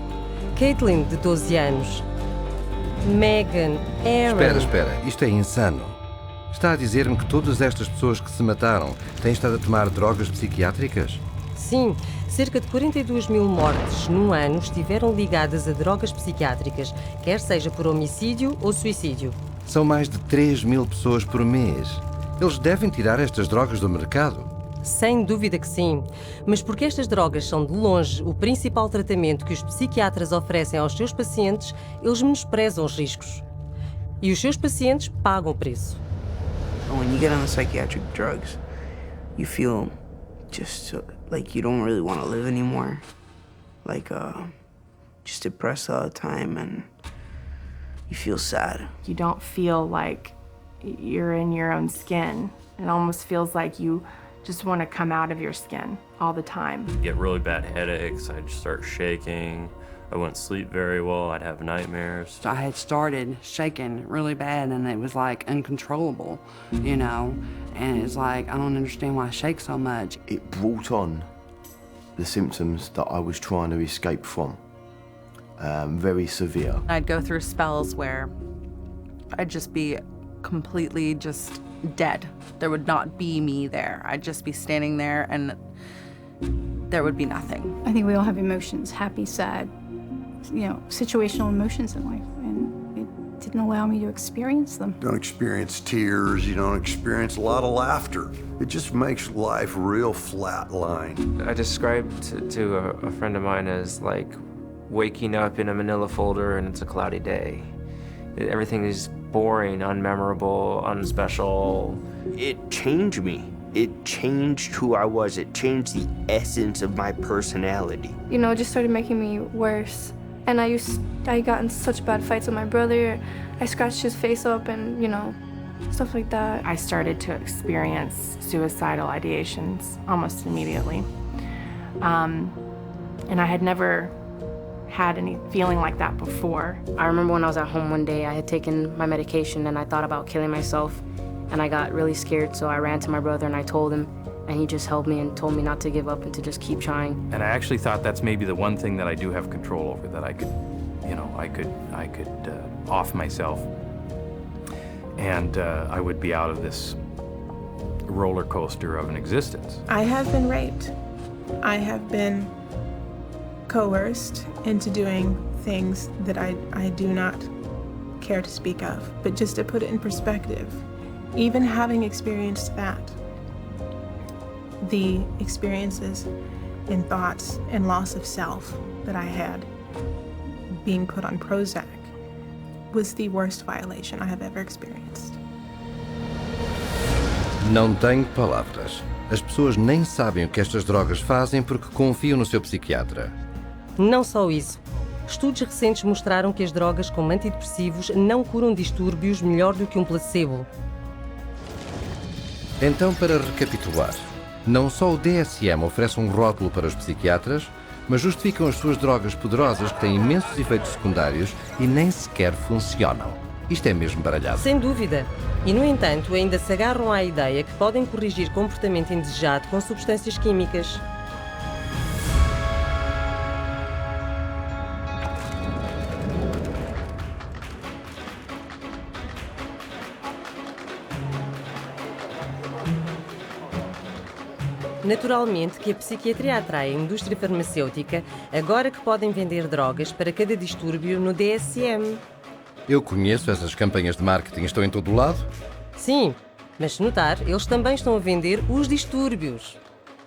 [SPEAKER 2] Caitlin, de 12 anos. Megan, Aaron...
[SPEAKER 1] Espera, isto é insano. Está a dizer-me que todas estas pessoas que se mataram têm estado a tomar drogas psiquiátricas?
[SPEAKER 2] Sim, cerca de 42 mil mortes num ano estiveram ligadas a drogas psiquiátricas, quer seja por homicídio ou suicídio.
[SPEAKER 1] São mais de 3 mil pessoas por mês. Eles devem tirar estas drogas do mercado.
[SPEAKER 2] Sem dúvida que sim, mas porque estas drogas são de longe o principal tratamento que os psiquiatras oferecem aos seus pacientes, eles menosprezam os riscos. E os seus pacientes pagam o preço.
[SPEAKER 18] When you get on the psychiatric drugs, you feel just like you don't really want to live anymore. Like just depressed all the time, and you feel sad.
[SPEAKER 14] You don't feel like you're in your own skin. It almost feels like you just want to come out of your skin all the time.
[SPEAKER 19] Get really bad headaches, I'd start shaking, I wouldn't sleep very well, I'd have nightmares.
[SPEAKER 20] I had started shaking really bad and it was like uncontrollable, you know, and it's like, I don't understand why I shake so much.
[SPEAKER 21] It brought on the symptoms that I was trying to escape from, very severe.
[SPEAKER 22] I'd go through spells where I'd just be completely just dead. There would not be me there. I'd just be standing there and there would be nothing.
[SPEAKER 29] I think we all have emotions, happy, sad, you know, situational emotions in life, and it didn't allow me to experience them.
[SPEAKER 32] You don't experience tears, you don't experience a lot of laughter. It just makes life real flatline.
[SPEAKER 27] I described to a friend of mine as like waking up in a manila folder and it's a cloudy day. Everything is boring, unmemorable, unspecial.
[SPEAKER 23] It changed me. It changed who I was. It changed the essence of my personality.
[SPEAKER 24] You know, it just started making me worse. And I got in such bad fights with my brother. I scratched his face up and, you know, stuff like that.
[SPEAKER 14] I started to experience suicidal ideations almost immediately. And I had never had any feeling like that before.
[SPEAKER 30] I remember when I was at home one day, I had taken my medication and I thought about killing myself, and I got really scared, so I ran to my brother and I told him, and he just held me and told me not to give up and to just keep trying.
[SPEAKER 31] And I actually thought that's maybe the one thing that I do have control over, that I could, you know, I could off myself, and I would be out of this roller coaster of an existence.
[SPEAKER 33] I have been raped. I have been coerced into doing things that I do not care to speak of. But just to put it in perspective, even having experienced that, the experiences in thoughts and loss of self that I had, being put on Prozac was the worst violation I have ever experienced.
[SPEAKER 1] Não tenho palavras. As pessoas nem sabem o que estas drogas fazem porque confiam no seu psiquiatra.
[SPEAKER 2] Não só isso. Estudos recentes mostraram que as drogas como antidepressivos não curam distúrbios melhor do que um placebo.
[SPEAKER 1] Então, para recapitular, não só o DSM oferece um rótulo para os psiquiatras, mas justificam as suas drogas poderosas que têm imensos efeitos secundários e nem sequer funcionam. Isto é mesmo baralhado.
[SPEAKER 2] Sem dúvida. E, no entanto, ainda se agarram à ideia que podem corrigir comportamento indesejado com substâncias químicas. Naturalmente que a psiquiatria atrai a indústria farmacêutica agora que podem vender drogas para cada distúrbio no DSM.
[SPEAKER 1] Eu conheço essas campanhas de marketing, estão em todo o lado?
[SPEAKER 2] Sim, mas se notar, eles também estão a vender os distúrbios.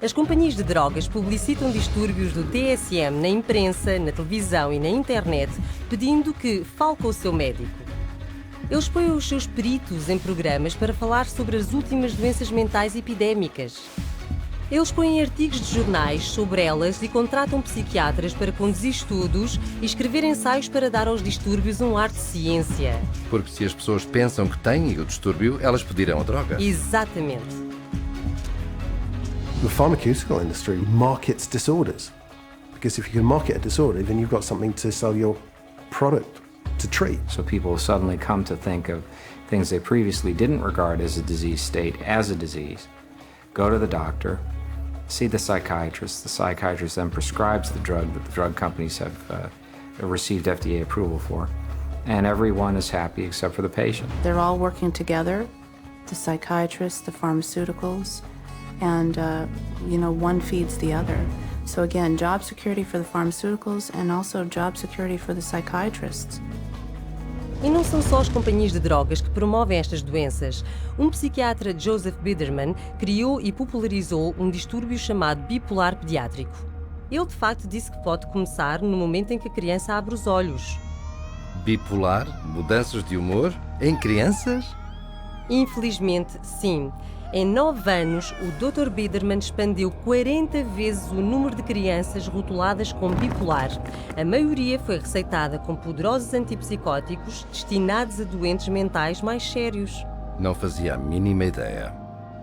[SPEAKER 2] As companhias de drogas publicitam distúrbios do DSM na imprensa, na televisão e na internet, pedindo que fale com o seu médico. Eles põem os seus peritos em programas para falar sobre as últimas doenças mentais epidémicas. Eles põem artigos de jornais sobre elas e contratam psiquiatras para conduzir estudos e escrever ensaios para dar aos distúrbios um ar de ciência.
[SPEAKER 1] Porque se as pessoas pensam que têm o distúrbio, elas pedirão a droga.
[SPEAKER 2] Exatamente.
[SPEAKER 5] The pharmaceutical industry markets disorders. Because if you can market a disorder, then you've got something to sell your product to treat.
[SPEAKER 27] So people suddenly come to think of things they previously didn't regard as a disease state as a disease. Go to the doctor, see the psychiatrist. The psychiatrist then prescribes the drug that the drug companies have received FDA approval for. And everyone is happy except for the patient.
[SPEAKER 7] They're all working together, the psychiatrists, the pharmaceuticals, and one feeds the other. So again, job security for the pharmaceuticals and also job security for the psychiatrists.
[SPEAKER 2] E não são só as companhias de drogas que promovem estas doenças. Um psiquiatra, Joseph Biderman, criou e popularizou um distúrbio chamado bipolar pediátrico. Ele, de facto, disse que pode começar no momento em que a criança abre os olhos.
[SPEAKER 1] Bipolar? Mudanças de humor? Em crianças?
[SPEAKER 2] Infelizmente, sim. Em 9 anos, o Dr. Biderman expandiu 40 vezes o número de crianças rotuladas com bipolar. A maioria foi receitada com poderosos antipsicóticos destinados a doentes mentais mais sérios.
[SPEAKER 1] Não fazia a mínima ideia.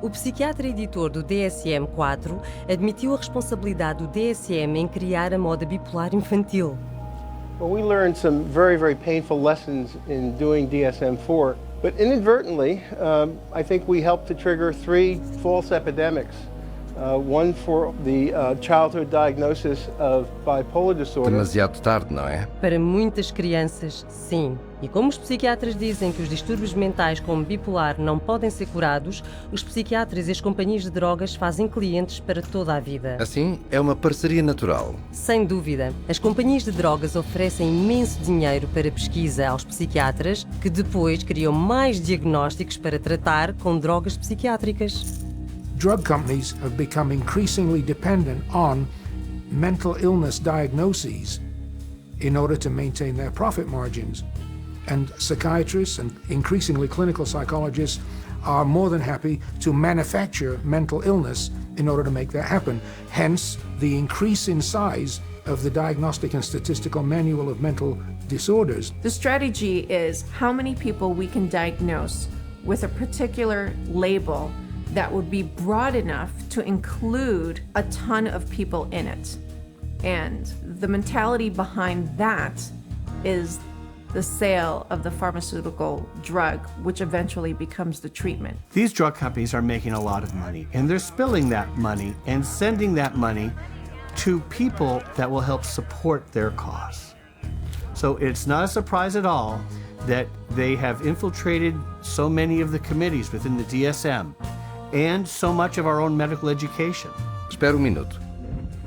[SPEAKER 2] O psiquiatra editor do DSM-4 admitiu a responsabilidade do DSM em criar a moda bipolar infantil.
[SPEAKER 8] Well, we learned some very, very painful lessons in doing DSM-4. But inadvertently, I think we helped to trigger 3 false epidemics. One for the childhood diagnosis of bipolar disorder.
[SPEAKER 1] Demasiado tarde, não é?
[SPEAKER 2] Para muitas crianças, sim. E como os psiquiatras dizem que os distúrbios mentais como bipolar não podem ser curados, os psiquiatras e as companhias de drogas fazem clientes para toda a vida.
[SPEAKER 1] Assim, é uma parceria natural.
[SPEAKER 2] Sem dúvida. As companhias de drogas oferecem imenso dinheiro para pesquisa aos psiquiatras, que depois criam mais diagnósticos para tratar com drogas psiquiátricas.
[SPEAKER 9] Drug companies have become increasingly dependent on mental illness diagnoses in order to maintain their profit margins. And psychiatrists and increasingly clinical psychologists are more than happy to manufacture mental illness in order to make that happen. Hence, the increase in size of the Diagnostic and Statistical Manual of Mental Disorders.
[SPEAKER 11] The strategy is how many people we can diagnose with a particular label that would be broad enough to include a ton of people in it. And the mentality behind that is the sale of the pharmaceutical drug, which eventually becomes the treatment.
[SPEAKER 3] These drug companies are making a lot of money, and they're spilling that money and sending that money to people that will help support their cause. So it's not a surprise at all that they have infiltrated so many of the committees within the DSM and so much of our own medical education.
[SPEAKER 1] Espera um minuto.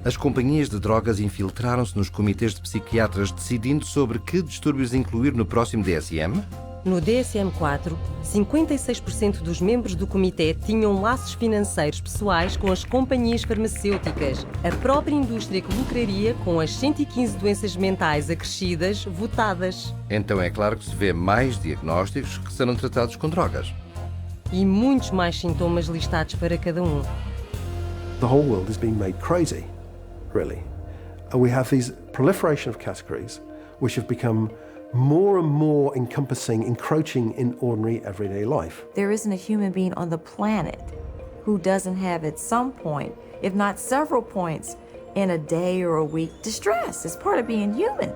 [SPEAKER 1] As companhias de drogas infiltraram-se nos comitês de psiquiatras decidindo sobre que distúrbios incluir no próximo DSM?
[SPEAKER 2] No DSM-4, 56% dos membros do comitê tinham laços financeiros pessoais com as companhias farmacêuticas, a própria indústria que lucraria com as 115 doenças mentais acrescidas votadas.
[SPEAKER 1] Então é claro que se vê mais diagnósticos que serão tratados com drogas.
[SPEAKER 2] E muitos mais sintomas listados para cada um.
[SPEAKER 5] The whole world is being made crazy, really. And we have these proliferation of categories which have become more and more encompassing, encroaching in ordinary everyday life.
[SPEAKER 4] There isn't a human being on the planet who doesn't have at some point, if not several points, in a day or a week, distress. It's part of being human.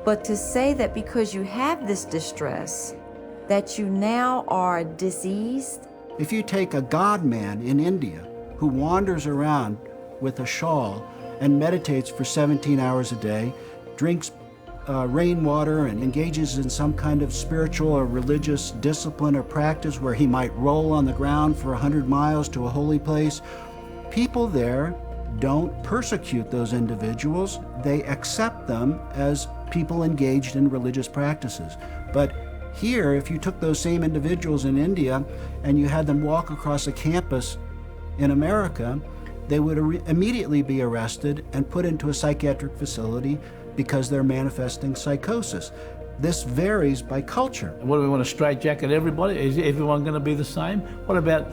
[SPEAKER 4] But to say that because you have this distress, that you now are diseased.
[SPEAKER 6] If you take a god man in India who wanders around with a shawl and meditates for 17 hours a day, drinks rainwater and engages in some kind of spiritual or religious discipline or practice where he might roll on the ground for 100 miles to a holy place, people there don't persecute those individuals. They accept them as people engaged in religious practices. But here, if you took those same individuals in India and you had them walk across a campus in America, they would immediately be arrested and put into a psychiatric facility because they're manifesting psychosis. This varies by culture.
[SPEAKER 10] What do we want to straitjacket everybody? Is everyone going to be the same? What about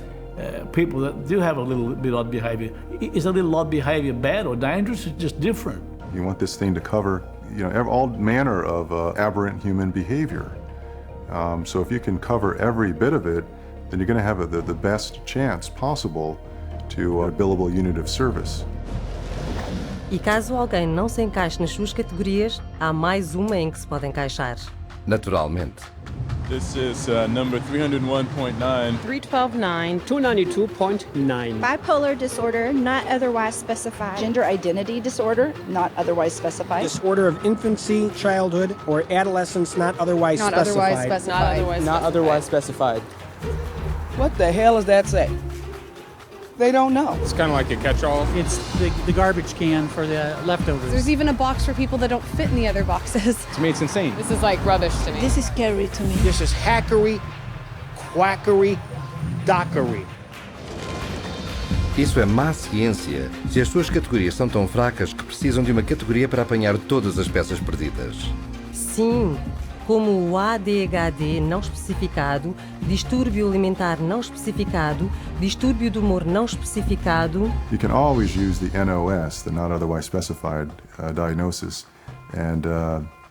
[SPEAKER 10] people that do have a little bit odd behavior? Is a little odd behavior bad or dangerous? It's just different.
[SPEAKER 12] You want this thing to cover, all manner of aberrant human behavior. So if you can cover every bit of it, then you're going to have the best chance possible to a billable unit of service.
[SPEAKER 2] E caso alguém não se encaixe nas suas categorias, há mais uma em que se pode encaixar.
[SPEAKER 1] Naturalmente.
[SPEAKER 13] This is number 301.9.
[SPEAKER 15] 312.9. 292.9.
[SPEAKER 16] Bipolar disorder, not otherwise specified.
[SPEAKER 17] Gender identity disorder, not otherwise specified.
[SPEAKER 18] Disorder of infancy, childhood, or adolescence, not otherwise specified.
[SPEAKER 17] Not otherwise specified.
[SPEAKER 18] What the hell does that say? They don't know.
[SPEAKER 13] It's kind of like a catch-all.
[SPEAKER 18] It's the garbage can for the leftovers.
[SPEAKER 16] There's even a box for people that don't fit in the other boxes.
[SPEAKER 13] To me, it's insane.
[SPEAKER 16] This is like rubbish to me.
[SPEAKER 17] This is scary to me.
[SPEAKER 18] This is hackery, quackery, dockery.
[SPEAKER 1] Isso é má ciência, se as suas categorias são tão fracas que precisam de uma categoria para apanhar todas as peças perdidas.
[SPEAKER 2] Sim, como o ADHD não especificado, distúrbio alimentar não especificado, distúrbio do humor não especificado.
[SPEAKER 12] You can always use the NOS, the not otherwise specified diagnosis, and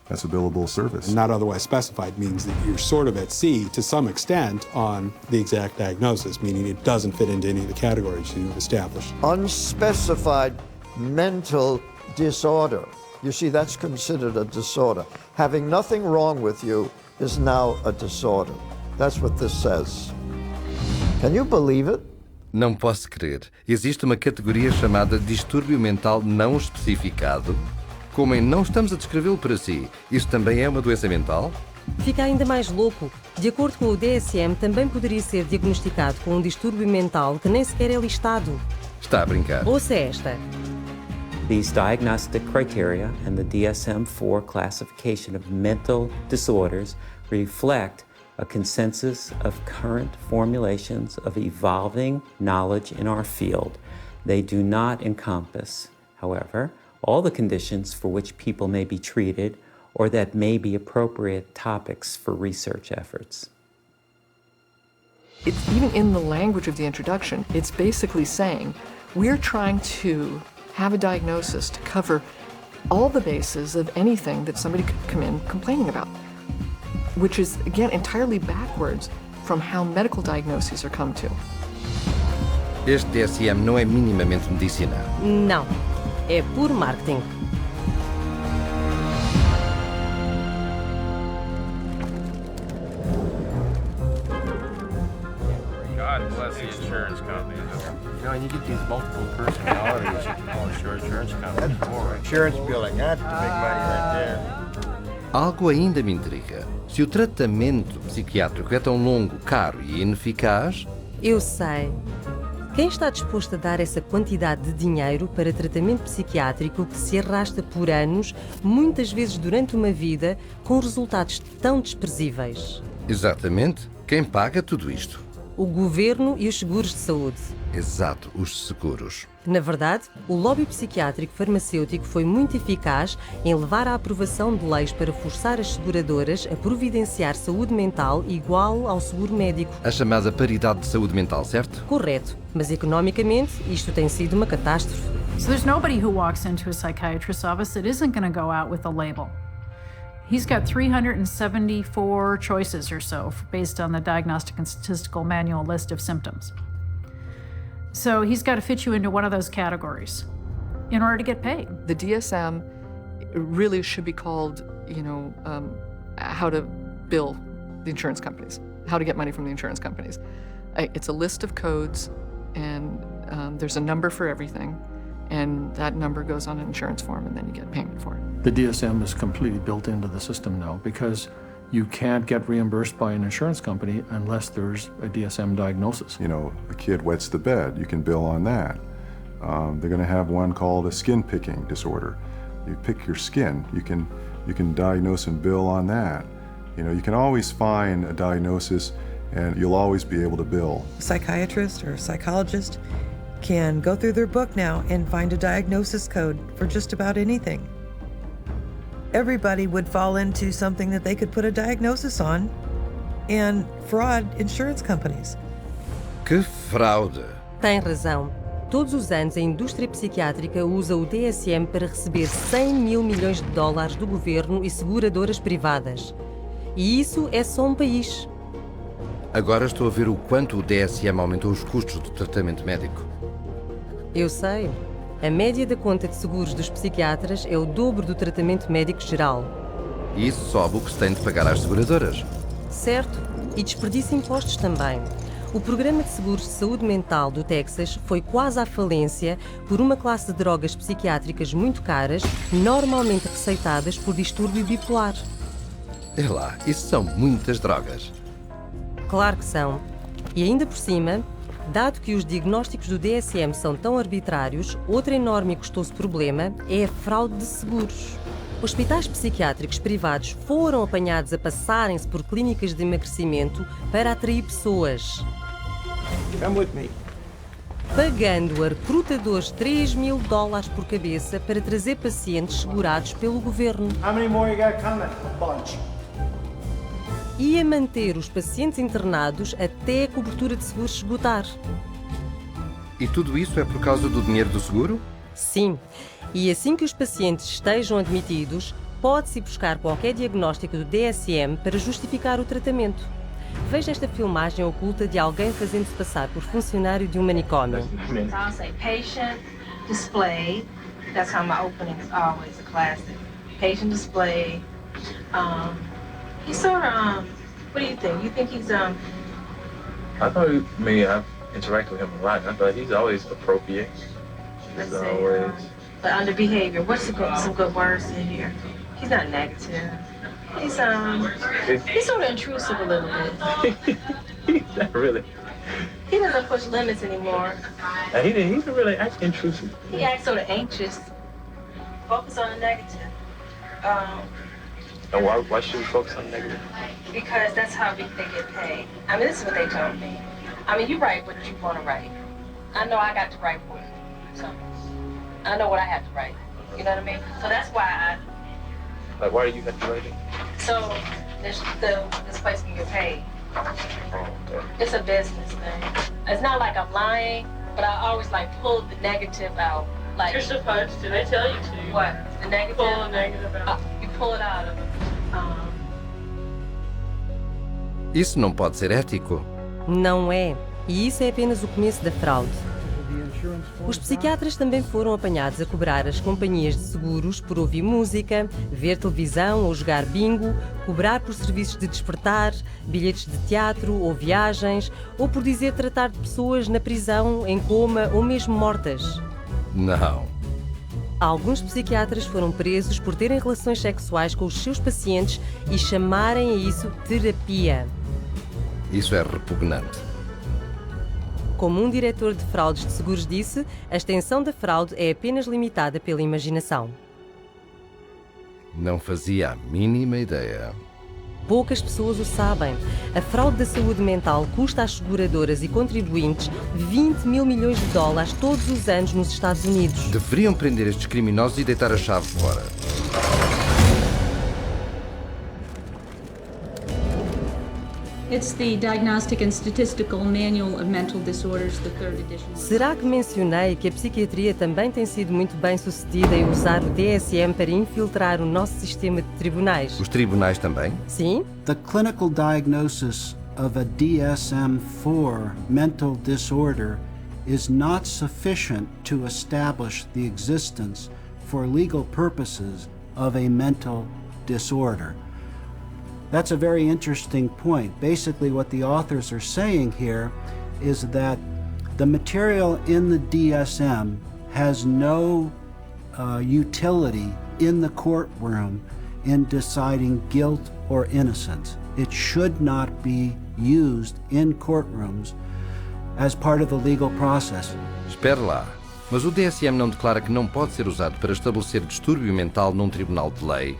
[SPEAKER 12] that's a billable service.
[SPEAKER 19] Not otherwise specified means that you're sort of at sea to some extent on the exact diagnosis, meaning it doesn't fit into any of the categories you've established.
[SPEAKER 25] Unspecified mental disorder. You see, that's considered a disorder. Having nothing wrong with you is now a disorder. That's what this says. Can you believe it?
[SPEAKER 1] Não posso crer. Existe uma categoria chamada distúrbio mental não especificado? Como em não estamos a descrevê-lo para si, isso também é uma doença mental?
[SPEAKER 2] Fica ainda mais louco. De acordo com o DSM, também poderia ser diagnosticado com um distúrbio mental que nem sequer é listado.
[SPEAKER 1] Está a brincar.
[SPEAKER 2] Ouça esta.
[SPEAKER 26] These diagnostic criteria and the DSM-4 classification of mental disorders reflect a consensus of current formulations of evolving knowledge in our field. They do not encompass, however, all the conditions for which people may be treated or that may be appropriate topics for research efforts.
[SPEAKER 28] It's even in the language of the introduction, it's basically saying we're trying to have a diagnosis to cover all the bases of anything that somebody could come in complaining about, which is, again, entirely backwards from how medical diagnoses are come to.
[SPEAKER 1] Este DSM não é minimamente medicinal.
[SPEAKER 2] Não, é puro marketing.
[SPEAKER 31] God bless the insurance company. You get these multiple personalities. Oh, sure, insurance company. That's more insurance billing. That's the big money right there.
[SPEAKER 1] Algo ainda me intriga. Se o tratamento psiquiátrico é tão longo, caro e ineficaz...
[SPEAKER 2] Eu sei. Quem está disposto a dar essa quantidade de dinheiro para tratamento psiquiátrico que se arrasta por anos, muitas vezes durante uma vida, com resultados tão desprezíveis?
[SPEAKER 1] Exatamente. Quem paga tudo isto?
[SPEAKER 2] O governo e os seguros de saúde.
[SPEAKER 1] Exato, os seguros.
[SPEAKER 2] Na verdade, o lobby psiquiátrico farmacêutico foi muito eficaz em levar à aprovação de leis para forçar as seguradoras a providenciar saúde mental igual ao seguro médico.
[SPEAKER 1] A chamada paridade de saúde mental, certo?
[SPEAKER 2] Correto, mas economicamente isto tem sido uma catástrofe.
[SPEAKER 7] So there's nobody who walks into a psychiatrist's office that isn't going to go out with a label. He's got 374 choices or so based on the Diagnostic and Statistical Manual list of symptoms. So he's got to fit you into one of those categories in order to get paid.
[SPEAKER 28] The DSM really should be called, how to bill the insurance companies, how to get money from the insurance companies. It's a list of codes, and there's a number for everything, and that number goes on an insurance form, and then you get payment for it.
[SPEAKER 3] The DSM is completely built into the system now because you can't get reimbursed by an insurance company unless there's a DSM diagnosis.
[SPEAKER 12] A kid wets the bed, you can bill on that. They're going to have one called a skin picking disorder. You pick your skin, you can diagnose and bill on that. You can always find a diagnosis and you'll always be able to bill.
[SPEAKER 8] A psychiatrist or a psychologist can go through their book now and find a diagnosis code for just about anything. Everybody would fall into something that they could put a diagnosis on and fraud insurance companies.
[SPEAKER 1] Que fraude!
[SPEAKER 2] Tem razão. Todos os anos a indústria psiquiátrica usa o DSM para receber 100 mil milhões de dólares do governo e seguradoras privadas. E isso é só um país.
[SPEAKER 1] Agora estou a ver o quanto o DSM aumentou os custos do tratamento médico.
[SPEAKER 2] Eu sei. A média da conta de seguros dos psiquiatras é o dobro do tratamento médico geral.
[SPEAKER 1] E isso sobe o que se tem de pagar às seguradoras.
[SPEAKER 2] Certo. E desperdiça impostos também. O programa de seguros de saúde mental do Texas foi quase à falência por uma classe de drogas psiquiátricas muito caras, normalmente receitadas por distúrbio bipolar.
[SPEAKER 1] É lá, isso são muitas drogas.
[SPEAKER 2] Claro que são. E ainda por cima, dado que os diagnósticos do DSM são tão arbitrários, outro enorme e custoso problema é a fraude de seguros. Hospitais psiquiátricos privados foram apanhados a passarem-se por clínicas de emagrecimento para atrair pessoas.
[SPEAKER 18] Come with me.
[SPEAKER 2] Pagando a recrutadores $3.000 por cabeça para trazer pacientes segurados pelo governo.
[SPEAKER 18] How many more you got coming? A bunch.
[SPEAKER 2] E a manter os pacientes internados até a cobertura de seguros esgotar.
[SPEAKER 1] E tudo isso é por causa do dinheiro do seguro?
[SPEAKER 2] Sim. E assim que os pacientes estejam admitidos, pode-se buscar qualquer diagnóstico do DSM para justificar o tratamento. Veja esta filmagem oculta de alguém fazendo-se passar por funcionário de um manicômio.
[SPEAKER 14] I'll say patient display. That's how my opening is always a classic. Patient display. He's sort of, what do you think? You think he's,
[SPEAKER 20] I thought, I've interacted with him a lot, and I thought he's always appropriate.
[SPEAKER 14] let's
[SPEAKER 20] He's
[SPEAKER 14] say,
[SPEAKER 20] always,
[SPEAKER 14] but under behavior, what's some good words in here? He's not negative. He's sort of intrusive a little bit.
[SPEAKER 20] not really.
[SPEAKER 14] He doesn't push limits anymore.
[SPEAKER 20] He didn't really act intrusive.
[SPEAKER 14] He acts sort of anxious. Focus on the negative.
[SPEAKER 20] And why should we focus on negative?
[SPEAKER 14] Because that's how they get paid. I mean, this is what they told me. I mean, you write what you want to write. I know I got to write for you. So I know what I have to write. You know what I mean? So that's why
[SPEAKER 20] Why do you have to write it?
[SPEAKER 14] so this place can get paid. It's a business thing. It's not like I'm lying, but I always pull the negative out.
[SPEAKER 21] You're supposed to. They tell you to.
[SPEAKER 14] What? The negative?
[SPEAKER 21] Pull the negative out.
[SPEAKER 14] You pull it out of it.
[SPEAKER 1] Isso não pode ser ético.
[SPEAKER 2] Não é. E isso é apenas o começo da fraude. Os psiquiatras também foram apanhados a cobrar as companhias de seguros por ouvir música, ver televisão ou jogar bingo, cobrar por serviços de despertar, bilhetes de teatro ou viagens, ou por dizer tratar de pessoas na prisão, em coma ou mesmo mortas.
[SPEAKER 1] Não.
[SPEAKER 2] Alguns psiquiatras foram presos por terem relações sexuais com os seus pacientes e chamarem a isso terapia.
[SPEAKER 1] Isso é repugnante.
[SPEAKER 2] Como um diretor de fraudes de seguros disse, a extensão da fraude é apenas limitada pela imaginação.
[SPEAKER 1] Não fazia a mínima ideia.
[SPEAKER 2] Poucas pessoas o sabem. A fraude da saúde mental custa às seguradoras e contribuintes 20 mil milhões de dólares todos os anos nos Estados Unidos.
[SPEAKER 1] Deveriam prender estes criminosos e deitar a chave fora.
[SPEAKER 4] It's the Diagnostic and Statistical Manual of Mental Disorders, the third edition.
[SPEAKER 2] Será que mencionei que a psiquiatria também tem sido muito bem sucedida em usar o DSM para infiltrar o nosso sistema de tribunais?
[SPEAKER 1] Os tribunais também?
[SPEAKER 2] Sim.
[SPEAKER 3] The clinical diagnosis of a DSM-4 mental disorder is not sufficient to establish the existence for legal purposes of a mental disorder. That's a very interesting point. Basically, what the authors are saying here is that the material in the DSM has no utility in the courtroom in deciding guilt or innocence. It should not be used in courtrooms as part of the legal process.
[SPEAKER 1] Espere lá. Mas o DSM não declara que não pode ser usado para estabelecer distúrbio mental num tribunal de lei?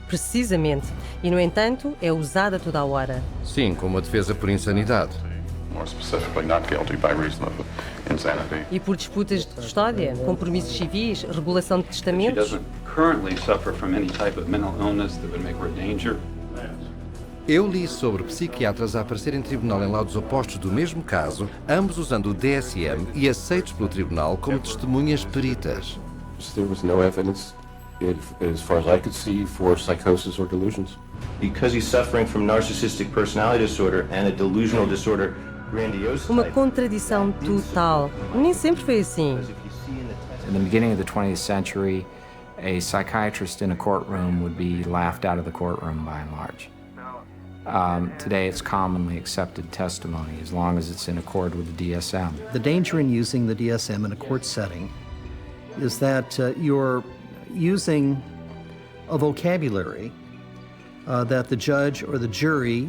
[SPEAKER 2] Precisamente. E, no entanto, é usada toda a hora.
[SPEAKER 1] Sim, como a defesa por insanidade.
[SPEAKER 2] E por disputas de custódia, compromissos civis, regulação de testamentos.
[SPEAKER 1] Eu li sobre psiquiatras a aparecer em tribunal em laudos opostos do mesmo caso, ambos usando o DSM e aceitos pelo tribunal como testemunhas peritas.
[SPEAKER 5] As far as I could see, for psychosis or delusions. Because he's suffering from narcissistic personality disorder and a delusional disorder grandiose.
[SPEAKER 2] Uma contradição total. Nem sempre foi assim.
[SPEAKER 6] In the beginning of the 20th century, a psychiatrist in a courtroom would be laughed out of the courtroom by and large. Today, it's commonly accepted testimony as long as it's in accord with the DSM.
[SPEAKER 9] The danger in using the DSM in a court setting is that you're using a vocabulary that the judge or the jury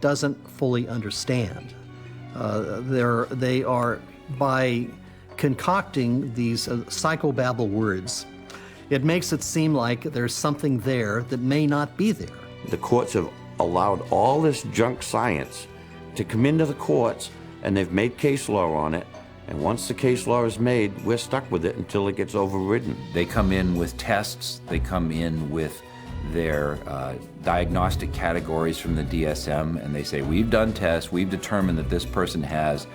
[SPEAKER 9] doesn't fully understand. They are, by concocting these psychobabble words, it makes it seem like there's something there that may not be there.
[SPEAKER 11] The courts have allowed all this junk science to come into the courts, and they've made case law on it. And once the case law is made, we're stuck with it until it gets overridden.
[SPEAKER 22] They come in with tests, they come in with their diagnostic categories from the DSM, and they say, we've done tests, we've determined that this person has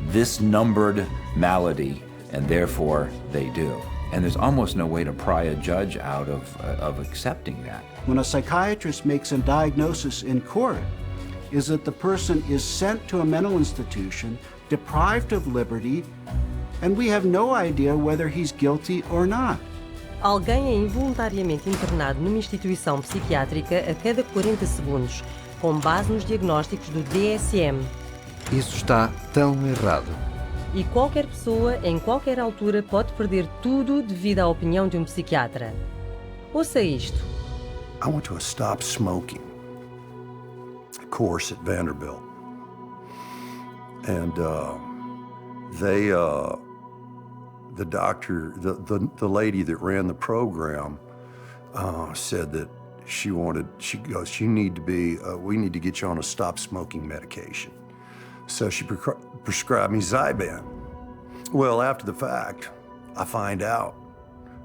[SPEAKER 22] this numbered malady, and therefore they do. And there's almost no way to pry a judge out of accepting that.
[SPEAKER 3] When a psychiatrist makes a diagnosis in court, is that the person is sent to a mental institution, deprived of liberty, and we have no idea whether he's guilty or not.
[SPEAKER 2] Alguém é involuntariamente internado numa instituição psiquiátrica a cada 40 segundos, com base nos diagnósticos do DSM.
[SPEAKER 1] Isso está tão errado.
[SPEAKER 2] E qualquer pessoa, em qualquer altura, pode perder tudo devido à opinião de um psiquiatra. Ouça isto.
[SPEAKER 23] I went to a stop smoking course at Vanderbilt. And the doctor, the lady that ran the program said that she goes, we need to get you on a stop smoking medication. So she prescribed me Zyban. Well, after the fact, I find out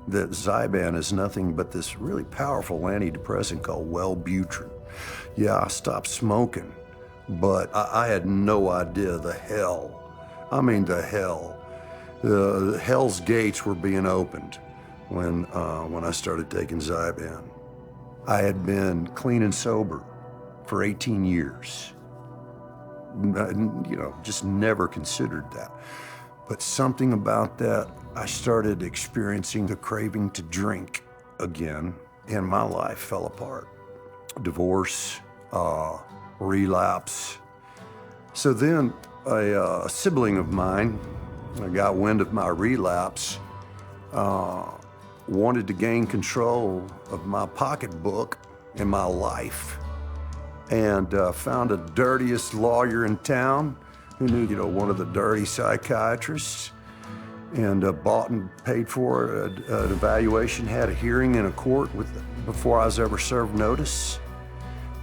[SPEAKER 23] that Zyban is nothing but this really powerful antidepressant called Wellbutrin. Yeah, I stopped smoking. But I had no idea the hell. I mean, the hell. The hell's gates were being opened when I started taking Zyban. I had been clean and sober for 18 years. Just never considered that. But something about that, I started experiencing the craving to drink again, and my life fell apart. Divorce, relapse. So then a sibling of mine got wind of my relapse, wanted to gain control of my pocketbook and my life, and found the dirtiest lawyer in town who knew, one of the dirty psychiatrists and bought and paid for an evaluation, had a hearing in a court before I was ever served notice.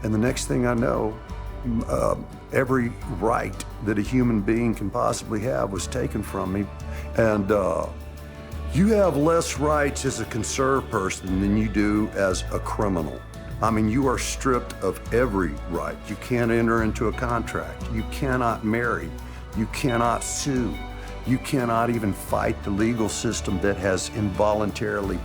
[SPEAKER 23] And the next thing I know, every right that a human being can possibly have was taken from me. And you have less rights as a conserved person than you do as a criminal. I mean, you are stripped of every right. You can't enter into a contract. You cannot marry. You cannot sue. You cannot even fight the legal system that has involuntarily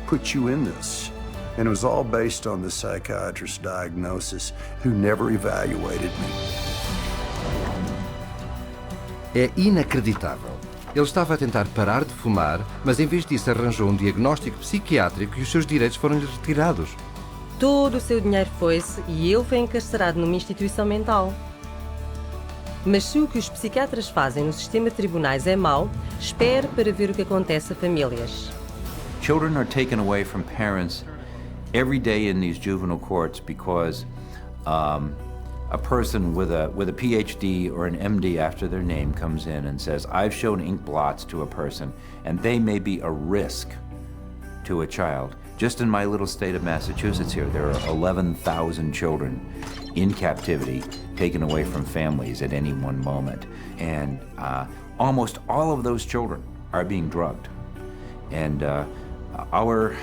[SPEAKER 23] put you in this. And it was all based on the psychiatrist's diagnosis, who never evaluated me.
[SPEAKER 1] É inacreditável. Ele estava a tentar parar de fumar, mas em vez disso arranjou um diagnóstico psiquiátrico e os seus direitos foram-lhe retirados.
[SPEAKER 2] Todo o seu dinheiro foi-se e ele foi encarcerado numa instituição mental. Mas se o que os psiquiatras fazem no sistema de tribunais é mau, espere para ver o que acontece a famílias.
[SPEAKER 22] Children are taken away from parents every day in these juvenile courts because a person with a PhD or an MD after their name comes in and says, I've shown ink blots to a person and they may be a risk to a child. Just in my little state of Massachusetts here, there are 11,000 children in captivity taken away from families at any one moment. And almost all of those children are being drugged. And our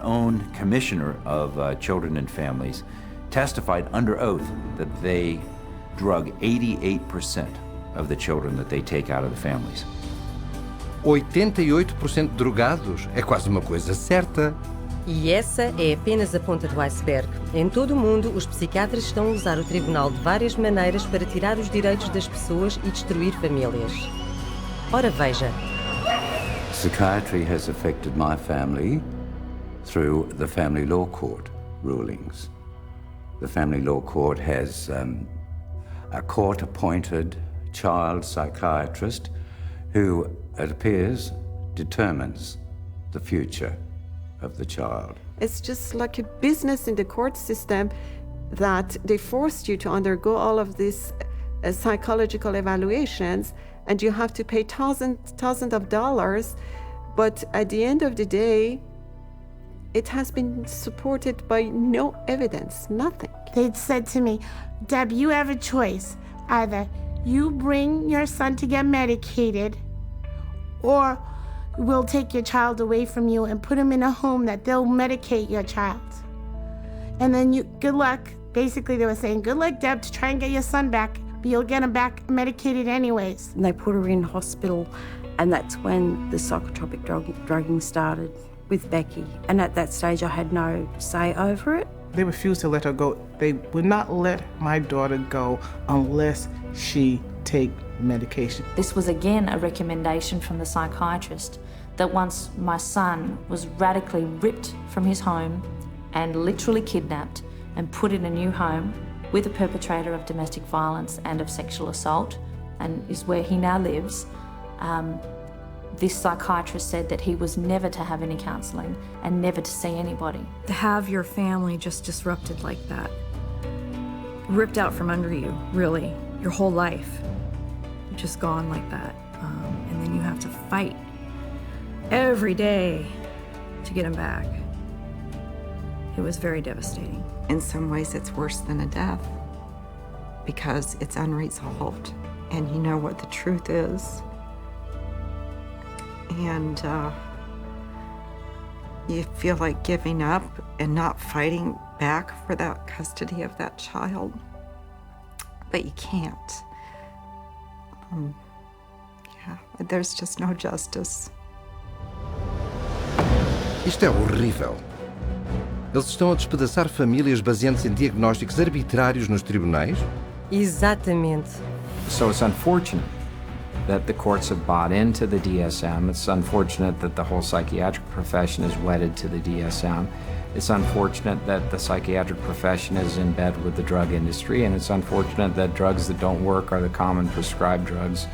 [SPEAKER 22] own commissioner of children and families testified under oath that they drug 88% of the children that they take out of the families.
[SPEAKER 1] 88% de drogados é quase uma coisa certa.
[SPEAKER 2] E essa é apenas a ponta do iceberg. Em todo o mundo, os psiquiatras estão a usar o tribunal de várias maneiras para tirar os direitos das pessoas e destruir famílias. Ora veja.
[SPEAKER 10] Psychiatry has affected my family through the family law court rulings. The family law court has a court-appointed child psychiatrist who, it appears, determines the future of the child.
[SPEAKER 13] It's just like a business in the court system that they forced you to undergo all of these psychological evaluations, and you have to pay thousands of dollars, but at the end of the day, it has been supported by no evidence, nothing.
[SPEAKER 15] They'd said to me, Deb, you have a choice. Either you bring your son to get medicated, or we'll take your child away from you and put him in a home that they'll medicate your child. And then good luck. Basically, they were saying, good luck, Deb, to try and get your son back, but you'll get him back medicated anyways.
[SPEAKER 16] And they put her in hospital, and that's when the psychotropic drugging started with Becky. And at that stage, I had no say over it.
[SPEAKER 18] They refused to let her go. They would not let my daughter go unless she take medication.
[SPEAKER 17] This was again a recommendation from the psychiatrist that once my son was radically ripped from his home and literally kidnapped and put in a new home with a perpetrator of domestic violence and of sexual assault, and is where he now lives, this psychiatrist said that he was never to have any counselling and never to see anybody.
[SPEAKER 16] To have your family just disrupted like that, ripped out from under you, really, your whole life, just gone like that. And then you have to fight every day to get him back. It was very devastating.
[SPEAKER 19] In some ways, it's worse than a death because it's unresolved and you know what the truth is. And you feel like giving up and not fighting back for that custody of that child, but you can't. Yeah, there's just no justice.
[SPEAKER 1] Isto é horrível. Eles estão a despedaçar famílias baseando-se em diagnósticos arbitrários nos tribunais?
[SPEAKER 2] Exatamente.
[SPEAKER 6] So it's unfortunate that the courts have bought into the DSM. It's unfortunate that the whole psychiatric profession is wedded to the DSM. It's unfortunate that the psychiatric profession is in bed with the drug industry, and it's unfortunate that drugs that don't work are the common prescribed drugs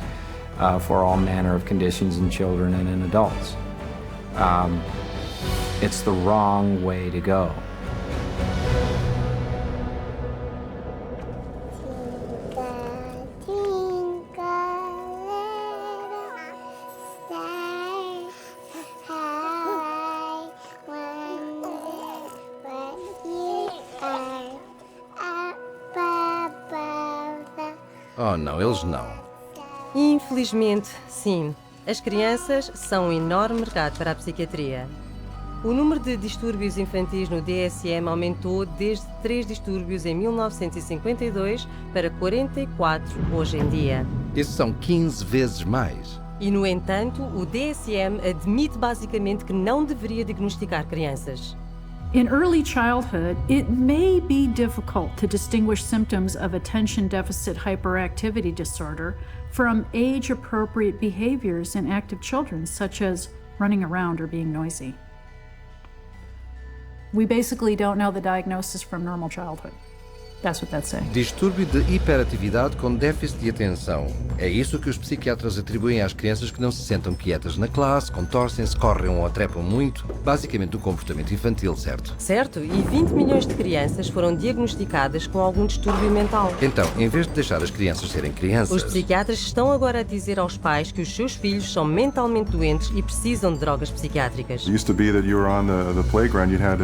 [SPEAKER 6] for all manner of conditions in children and in adults. It's the wrong way to go.
[SPEAKER 1] Oh, não, eles não.
[SPEAKER 2] Infelizmente, sim. As crianças são um enorme mercado para a psiquiatria. O número de distúrbios infantis no DSM aumentou desde 3 distúrbios em 1952 para 44 hoje em dia.
[SPEAKER 1] Isso são 15 vezes mais.
[SPEAKER 2] E, no entanto, o DSM admite basicamente que não deveria diagnosticar crianças.
[SPEAKER 7] In early childhood, it may be difficult to distinguish symptoms of attention deficit hyperactivity disorder from age-appropriate behaviors in active children, such as running around or being noisy. We basically don't know the diagnosis from normal childhood. That's what that's saying.
[SPEAKER 1] Distúrbio de hiperatividade com déficit de atenção. É isso que os psiquiatras atribuem às crianças que não se sentam quietas na classe, contorcem-se, correm ou trepam muito. Basicamente um comportamento infantil, certo?
[SPEAKER 2] Certo, e 20 milhões de crianças foram diagnosticadas com algum distúrbio mental.
[SPEAKER 1] Então, em vez de deixar as crianças serem crianças...
[SPEAKER 2] Os psiquiatras estão agora a dizer aos pais que os seus filhos são mentalmente doentes e precisam de drogas psiquiátricas.
[SPEAKER 8] It used to be that you were on the playground, you had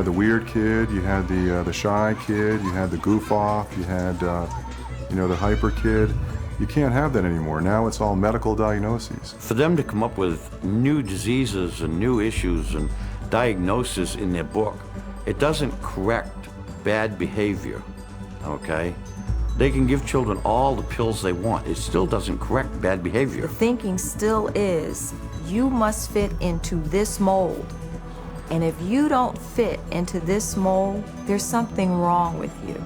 [SPEAKER 8] the weird kid, you had the shy kid, you had the goof off, you had the hyper kid. You can't have that anymore. Now it's all medical diagnoses.
[SPEAKER 11] For them to come up with new diseases and new issues and diagnoses in their book, it doesn't correct bad behavior, okay? They can give children all the pills they want. It still doesn't correct bad behavior.
[SPEAKER 12] The thinking still is, you must fit into this mold. And if you don't fit into this mold, there's something wrong with you.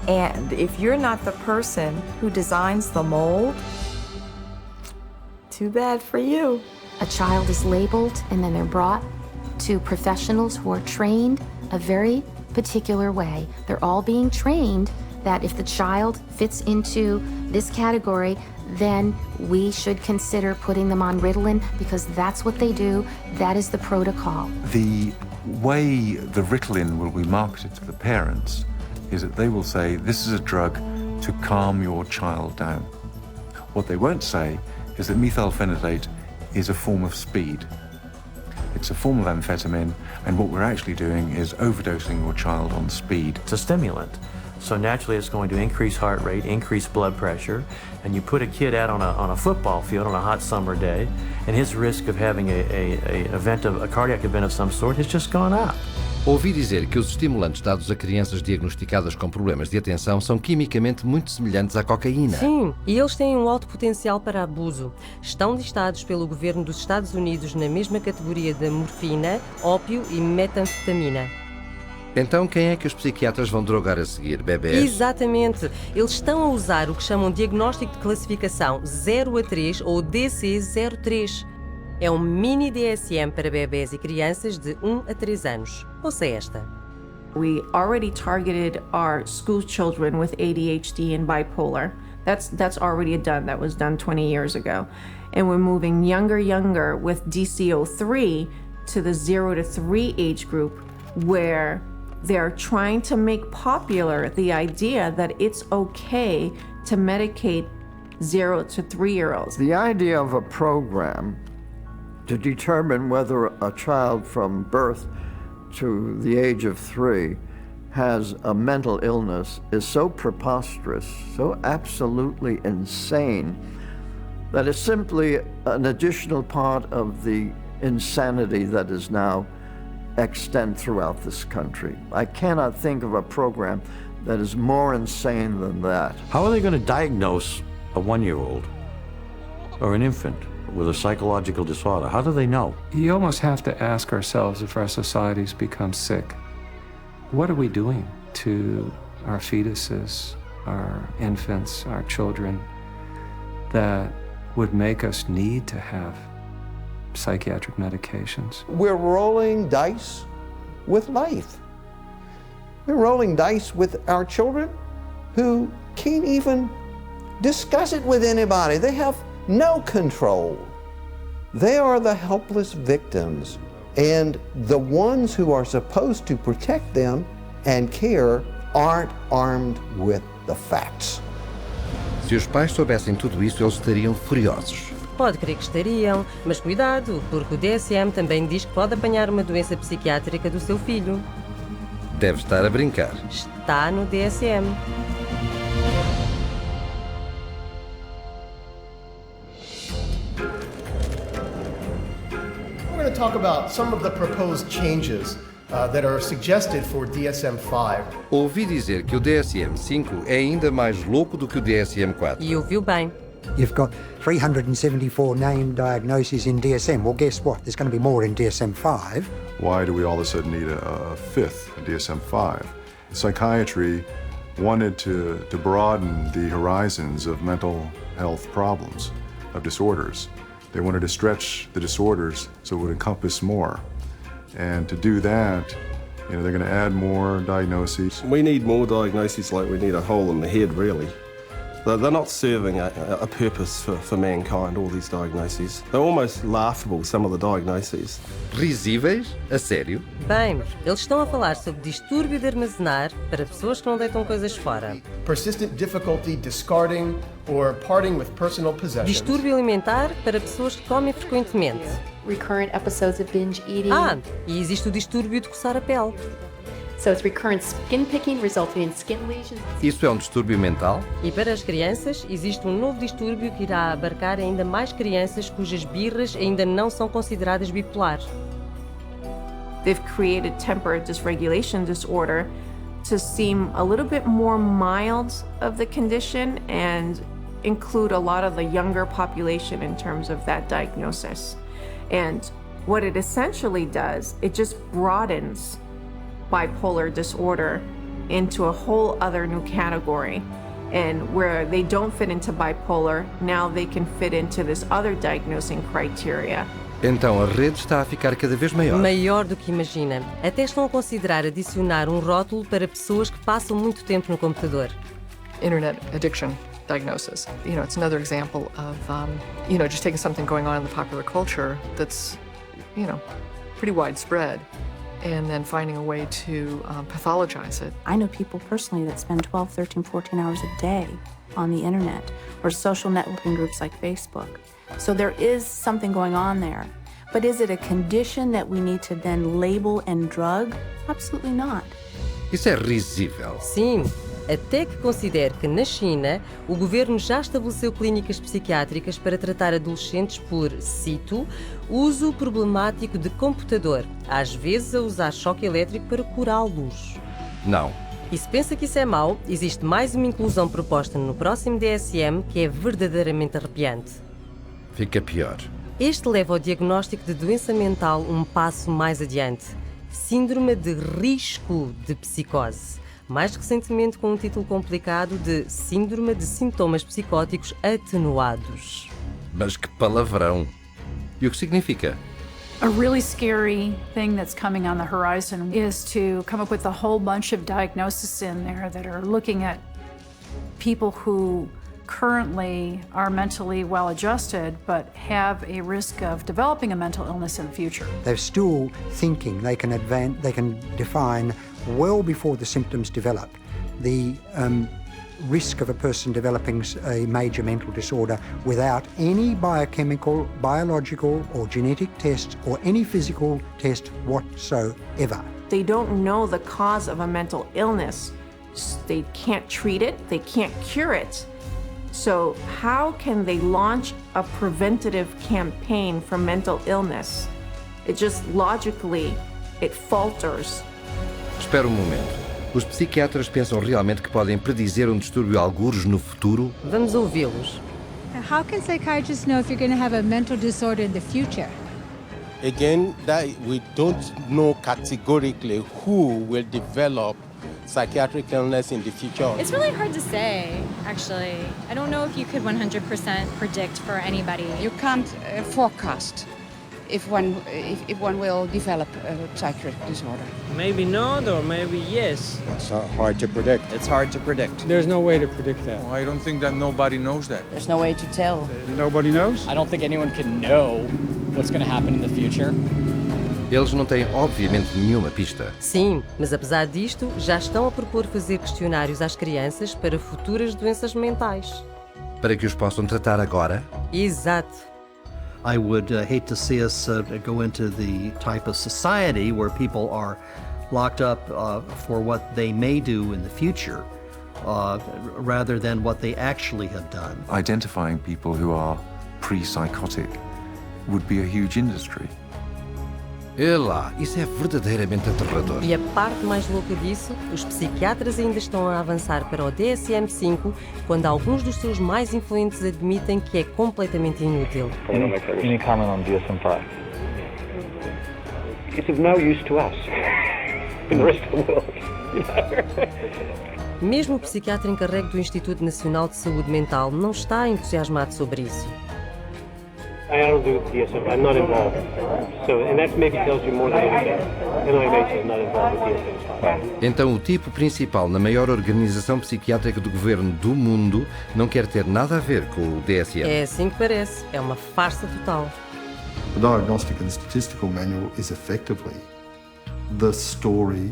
[SPEAKER 12] And if you're not the person who designs the mold, too bad for you.
[SPEAKER 24] A child is labeled and then they're brought to professionals who are trained a very particular way. They're all being trained that if the child fits into this category, then we should consider putting them on Ritalin because that's what they do. That is the protocol.
[SPEAKER 25] The way the Ritalin will be marketed to the parents is that they will say, this is a drug to calm your child down. What they won't say is that methylphenidate is a form of speed. It's a form of amphetamine, and what we're actually doing is overdosing your child on speed.
[SPEAKER 26] It's a stimulant. So naturally it's going to increase heart rate, increase blood pressure, and you put a kid out on a football field on a hot summer day, and his risk of having a cardiac event of some sort has just gone up.
[SPEAKER 1] Ouvi dizer que os estimulantes dados a crianças diagnosticadas com problemas de atenção são quimicamente muito semelhantes à cocaína.
[SPEAKER 2] Sim, e eles têm um alto potencial para abuso. Estão listados pelo governo dos Estados Unidos na mesma categoria da morfina, ópio e metanfetamina.
[SPEAKER 1] Então quem é que os psiquiatras vão drogar a seguir? Bebés?
[SPEAKER 2] Exatamente. Eles estão a usar o que chamam de diagnóstico de classificação 0 a 3 ou DC-03. É um mini DSM para bebés e crianças de 1 a 3 anos. Ouça esta.
[SPEAKER 27] We already targeted our school children with ADHD and bipolar. That's already done. That was done 20 years ago. And we're moving younger with DC-03 to the 0 to 3 age group where they're trying to make popular the idea that it's okay to medicate 0 to 3-year-olds.
[SPEAKER 28] The idea of a program to determine whether a child from birth to the age of 3 has a mental illness is so preposterous, so absolutely insane, that it's simply an additional part of the insanity that is now extant throughout this country. I cannot think of a program that is more insane than that.
[SPEAKER 11] How are they going to diagnose a 1-year-old or an infant with a psychological disorder? How do they know?
[SPEAKER 6] You almost have to ask ourselves, if our societies become sick, what are we doing to our fetuses, our infants, our children, that would make us need to have psychiatric medications?
[SPEAKER 29] We're rolling dice with life. We're rolling dice with our children who can't even discuss it with anybody. They have no control. They are the helpless victims, and the ones who are supposed to protect them and care aren't armed with the facts.
[SPEAKER 1] Se os pais soubessem tudo isso, eles estariam furiosos.
[SPEAKER 2] Pode crer que estariam, mas cuidado, porque o DSM também diz que pode apanhar uma doença psiquiátrica do seu filho.
[SPEAKER 1] Deve estar a brincar.
[SPEAKER 2] Está no DSM.
[SPEAKER 3] We're going to talk about some of the proposed changes that are suggested for DSM-5.
[SPEAKER 1] Ouvi dizer que o DSM-5 é ainda mais louco do que o DSM-4.
[SPEAKER 2] E ouviu bem.
[SPEAKER 4] You've got 374 named diagnoses in DSM. Well, guess what? There's going to be more in DSM-5.
[SPEAKER 8] Why do we all of a sudden need a fifth, a DSM-5? Psychiatry wanted to broaden the horizons of mental health problems, of disorders. They wanted to stretch the disorders so it would encompass more. And to do that, they're going to add more diagnoses.
[SPEAKER 5] We need more diagnoses like we need a hole in the head, really. They're not serving a purpose for mankind, all these diagnoses. They're almost laughable, some of the diagnoses.
[SPEAKER 1] Risíveis? A sério?
[SPEAKER 2] Bem, eles estão a falar sobre distúrbio de armazenar para pessoas que não deitam coisas fora.
[SPEAKER 3] Persistent difficulty discarding or parting with personal possessions.
[SPEAKER 2] Distúrbio alimentar para pessoas que comem frequentemente.
[SPEAKER 9] Recurrent episodes of binge eating.
[SPEAKER 2] E existe o distúrbio de coçar a pele.
[SPEAKER 9] So it's recurrent skin picking resulting in skin lesions.
[SPEAKER 1] Isso é um distúrbio mental?
[SPEAKER 2] E para as crianças, existe um novo distúrbio que irá abarcar ainda mais crianças cujas birras ainda não são consideradas bipolares.
[SPEAKER 27] They've created temper dysregulation disorder to seem a little bit more mild of the condition and include a lot of the younger population in terms of that diagnosis. And what it essentially does, it just broadens bipolar disorder into a whole other new category. And where they don't fit into bipolar, now they can fit into this other diagnosing criteria.
[SPEAKER 1] Então a rede está a ficar cada vez maior.
[SPEAKER 2] Maior do que imagina. Até estão a considerar adicionar um rótulo para pessoas que passam muito tempo no computador.
[SPEAKER 14] Internet addiction diagnosis. It's another example of, just taking something going on in the popular culture that's, pretty widespread, and then finding a way to pathologize it.
[SPEAKER 20] I know people personally that spend 12, 13, 14 hours a day on the internet or social networking groups like Facebook. So there is something going on there. But is it a condition that we need to then label and drug? Absolutely not.
[SPEAKER 1] Isso é risível.
[SPEAKER 2] Sim, até que considere que na China o governo já estabeleceu clínicas psiquiátricas para tratar adolescentes por, cito, uso problemático de computador, às vezes a usar choque elétrico para curá-los.
[SPEAKER 1] Não.
[SPEAKER 2] E se pensa que isso é mau, existe mais uma inclusão proposta no próximo DSM que é verdadeiramente arrepiante.
[SPEAKER 1] Fica pior.
[SPEAKER 2] Este leva ao diagnóstico de doença mental um passo mais adiante. Síndrome de risco de psicose. Mais recentemente com um título complicado de Síndrome de sintomas psicóticos atenuados.
[SPEAKER 1] Mas que palavrão! E o que significa?
[SPEAKER 7] A really scary thing that's coming on the horizon is to come up with a whole bunch of diagnoses in there that are looking at people who currently are mentally well adjusted but have a risk of developing a mental illness in the future.
[SPEAKER 4] They're still thinking they can define well before the symptoms develop the risk of a person developing a major mental disorder without any biochemical, biological or genetic tests or any physical test whatsoever.
[SPEAKER 27] They don't know the cause of a mental illness. They can't treat it, they can't cure it. So how can they launch a preventative campaign for mental illness? It just logically, it falters.
[SPEAKER 1] Espera um momento. Os psiquiatras pensam realmente que podem predizer um distúrbio algures no futuro?
[SPEAKER 2] Vamos ouvi-los.
[SPEAKER 21] How can psychiatrists know if you're going to have a mental disorder in the future?
[SPEAKER 22] Again, that we don't know categorically who will develop psychiatric illness in the future.
[SPEAKER 23] It's really hard to say, actually. I don't know if you could 100% predict for anybody.
[SPEAKER 30] You can't forecast if one will develop a psychiatric disorder.
[SPEAKER 31] Maybe not, or maybe yes.
[SPEAKER 32] It's hard to predict.
[SPEAKER 31] It's hard to predict.
[SPEAKER 32] There's no way to predict that.
[SPEAKER 33] Well, I don't think that nobody knows that.
[SPEAKER 30] There's no way to tell.
[SPEAKER 32] Nobody knows?
[SPEAKER 31] I don't think anyone can know what's going to happen in the future.
[SPEAKER 1] Eles não têm, obviamente, nenhuma pista.
[SPEAKER 2] Sim, mas apesar disto, já estão a propor fazer questionários às crianças para futuras doenças mentais.
[SPEAKER 1] Para que os possam tratar agora?
[SPEAKER 2] Exato.
[SPEAKER 33] I would hate to see us go into the type of society where people are
[SPEAKER 10] locked up for what they may do in the future, rather than what they actually have done.
[SPEAKER 11] Identifying people who are pre-psychotic would be a huge industry.
[SPEAKER 1] É lá, isso é verdadeiramente aterrador.
[SPEAKER 2] E a parte mais louca disso, os psiquiatras ainda estão a avançar para o DSM-5, quando alguns dos seus mais influentes admitem que é completamente inútil.
[SPEAKER 12] Any comment on DSM-5? It's of no use to us in the rest of the world.
[SPEAKER 2] Mesmo o psiquiatra encarregue do Instituto Nacional de Saúde Mental não está entusiasmado sobre isso.
[SPEAKER 12] I don't do DSM. I'm not involved. So, and that maybe tells you more than anything. NIMH is not involved with DSM-5.
[SPEAKER 1] Então o tipo principal na maior organização psiquiátrica do governo do mundo não quer ter nada a ver com o DSM.
[SPEAKER 2] É assim que parece. É uma farsa total.
[SPEAKER 13] The Diagnostic and Statistical Manual is effectively the story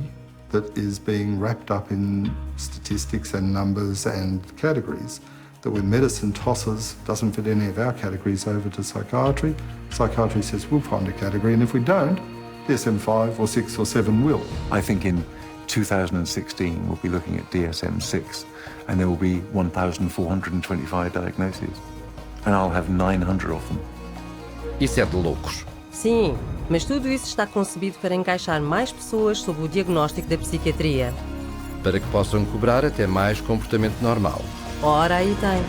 [SPEAKER 13] that is being wrapped up in statistics and numbers and categories. That when medicine tosses, doesn't fit any of our categories over to psychiatry, psychiatry says we'll find a category, and if we don't, DSM-5 or 6 or 7 will.
[SPEAKER 11] I think in 2016 we'll be looking at DSM-6 and there will be 1,425 diagnoses and I'll have 900 of them.
[SPEAKER 1] Isso é de loucos.
[SPEAKER 2] Sim, mas tudo isso está concebido para encaixar mais pessoas sob o diagnóstico da psiquiatria.
[SPEAKER 1] Para que possam cobrar até mais comportamento normal.
[SPEAKER 2] Ora, aí tem.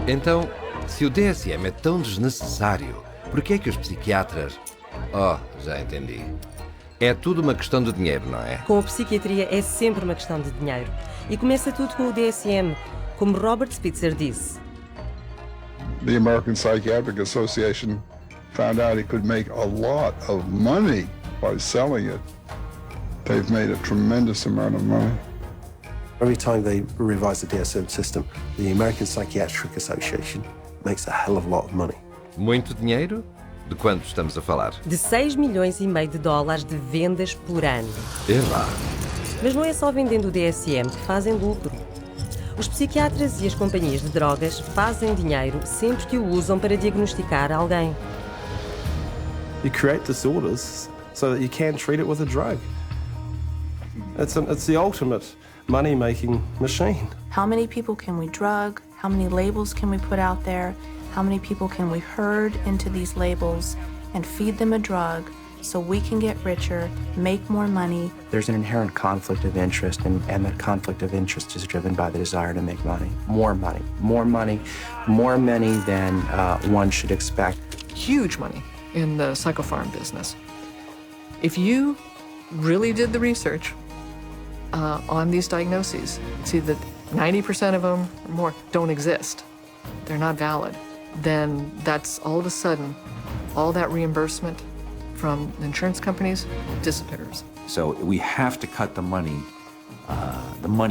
[SPEAKER 1] Então, se o DSM é tão desnecessário, por que é que os psiquiatras... Oh, já entendi. É tudo uma questão de dinheiro, não é?
[SPEAKER 2] Com a psiquiatria é sempre uma questão de dinheiro. E começa tudo com o DSM, como Robert Spitzer disse.
[SPEAKER 13] The American Psychiatric Association found out it could make a lot of money by selling it. They've made a tremendous amount of money.
[SPEAKER 15] Every time they revise the DSM system, the American Psychiatric Association makes a hell of a lot of money.
[SPEAKER 1] Muito dinheiro? De quanto estamos a falar?
[SPEAKER 2] De 6,5 milhões de dólares de vendas por ano.
[SPEAKER 1] É lá.
[SPEAKER 2] Mas não é só vendendo o DSM que fazem lucro. Os psiquiatras e as companhias de drogas fazem dinheiro sempre que o usam para diagnosticar alguém.
[SPEAKER 5] You create disorders so that you can treat it with a drug. It's the ultimate money-making machine.
[SPEAKER 20] How many people can we drug? How many labels can we put out there? How many people can we herd into these labels and feed them a drug so we can get richer, make more money?
[SPEAKER 16] There's an inherent conflict of interest, and that conflict of interest is driven by the desire to make money. More money, more money, more money than one should expect.
[SPEAKER 14] Huge money in the psychopharm business. If you really did the research on these diagnoses, see that 90% of them or more don't exist. They're not valid. Then that's all of a sudden, all that reimbursement from insurance companies disappears.
[SPEAKER 17] So we have to cut the money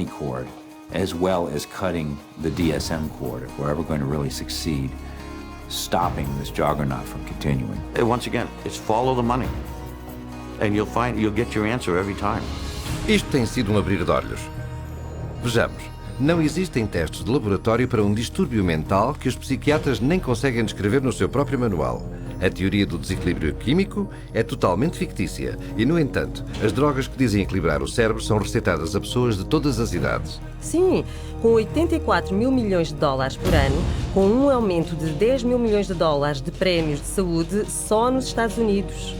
[SPEAKER 17] cord, as well as cutting the DSM cord if we're ever going to really succeed stopping this juggernaut from continuing.
[SPEAKER 18] Once again, it's follow the money, and you'll get your answer every time.
[SPEAKER 1] Isto tem sido um abrir de olhos. Vejamos. Não existem testes de laboratório para um distúrbio mental que os psiquiatras nem conseguem descrever no seu próprio manual. A teoria do desequilíbrio químico é totalmente fictícia e, no entanto, as drogas que dizem equilibrar o cérebro são receitadas a pessoas de todas as idades.
[SPEAKER 2] Sim, com 84 mil milhões de dólares por ano, com um aumento de 10 mil milhões de dólares de prémios de saúde só nos Estados Unidos.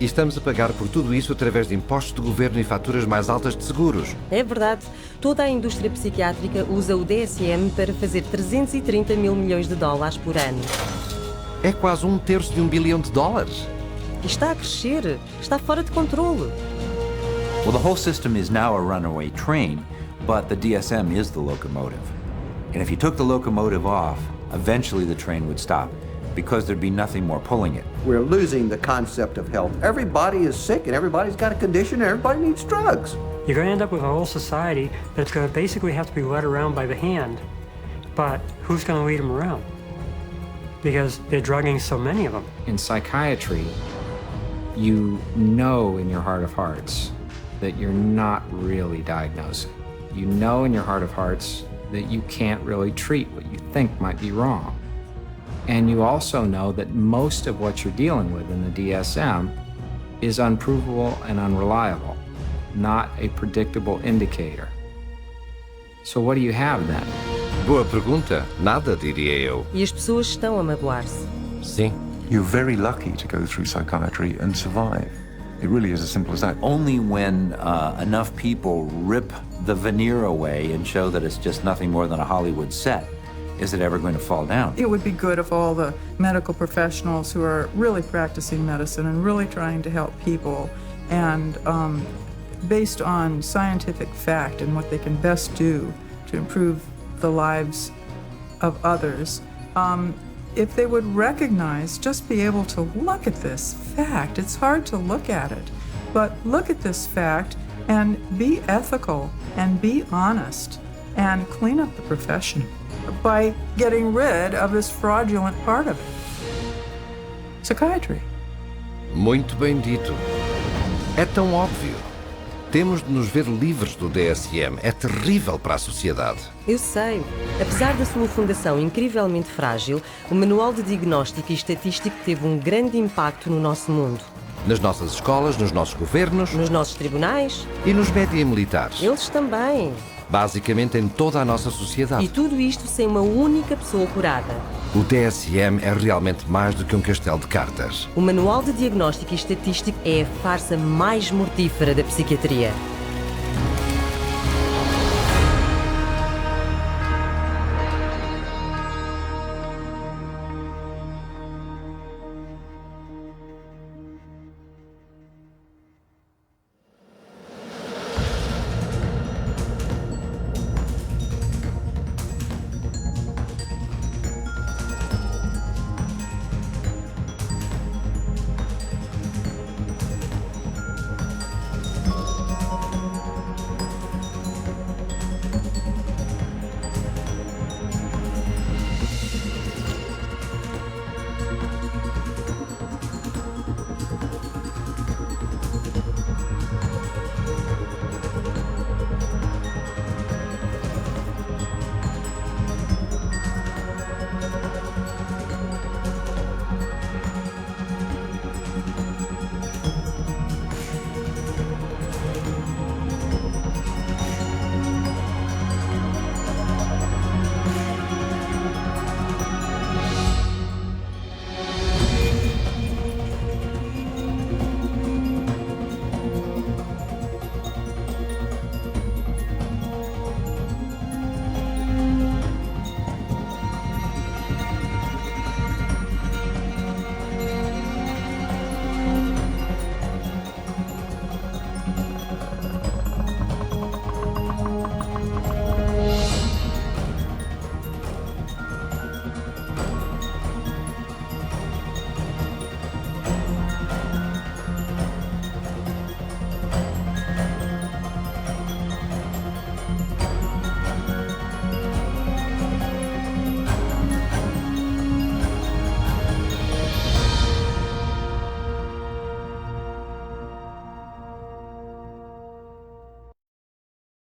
[SPEAKER 1] E estamos a pagar por tudo isso através de impostos de governo e faturas mais altas de seguros.
[SPEAKER 2] É verdade. Toda a indústria psiquiátrica usa o DSM para fazer 330 mil milhões de dólares por ano.
[SPEAKER 1] É quase 1/3 de $1 bilhão.
[SPEAKER 2] E está a crescer. Está fora de controle.
[SPEAKER 17] Well, the whole system is now a runaway train, but the DSM is the locomotive. And if you took the locomotive off, eventually the train would stop, because there'd be nothing more pulling it.
[SPEAKER 29] We're losing the concept of health. Everybody is sick and everybody's got a condition and everybody needs drugs.
[SPEAKER 19] You're going to end up with a whole society that's going to basically have to be led around by the hand. But who's going to lead them around? Because they're drugging so many of them.
[SPEAKER 6] In psychiatry, you know in your heart of hearts that you're not really diagnosing. You know in your heart of hearts that you can't really treat what you think might be wrong. And you also know that most of what you're dealing with in the DSM is unprovable and unreliable, not a predictable indicator. So what do you have then?
[SPEAKER 1] Boa pergunta. Nada, diria eu.
[SPEAKER 2] E as pessoas estão a magoar-se.
[SPEAKER 1] Sim.
[SPEAKER 11] You're very lucky to go through psychiatry and survive. It really is as simple as that.
[SPEAKER 17] Only when enough people rip the veneer away and show that it's just nothing more than a Hollywood set is it ever going to fall down.
[SPEAKER 3] It would be good if all the medical professionals who are really practicing medicine and really trying to help people and based on scientific fact and what they can best do to improve the lives of others, if they would recognize, just be able to look at this fact. It's hard to look at it, but look at this fact and be ethical and be honest and clean up the profession by getting rid of this fraudulent part of it. Psychiatry.
[SPEAKER 1] Muito bem dito. É tão óbvio. Temos de nos ver livres do DSM. É terrível para a sociedade.
[SPEAKER 2] Eu sei. Apesar da sua fundação incrivelmente frágil, o Manual de Diagnóstico e Estatístico teve um grande impacto no nosso mundo.
[SPEAKER 1] Nas nossas escolas, nos nossos governos...
[SPEAKER 2] Nos nossos tribunais.
[SPEAKER 1] E nos média militares.
[SPEAKER 2] Eles também.
[SPEAKER 1] Basicamente em toda a nossa sociedade.
[SPEAKER 2] E tudo isto sem uma única pessoa curada.
[SPEAKER 1] O DSM é realmente mais do que um castelo de cartas.
[SPEAKER 2] O Manual de Diagnóstico e Estatístico é a farsa mais mortífera da psiquiatria.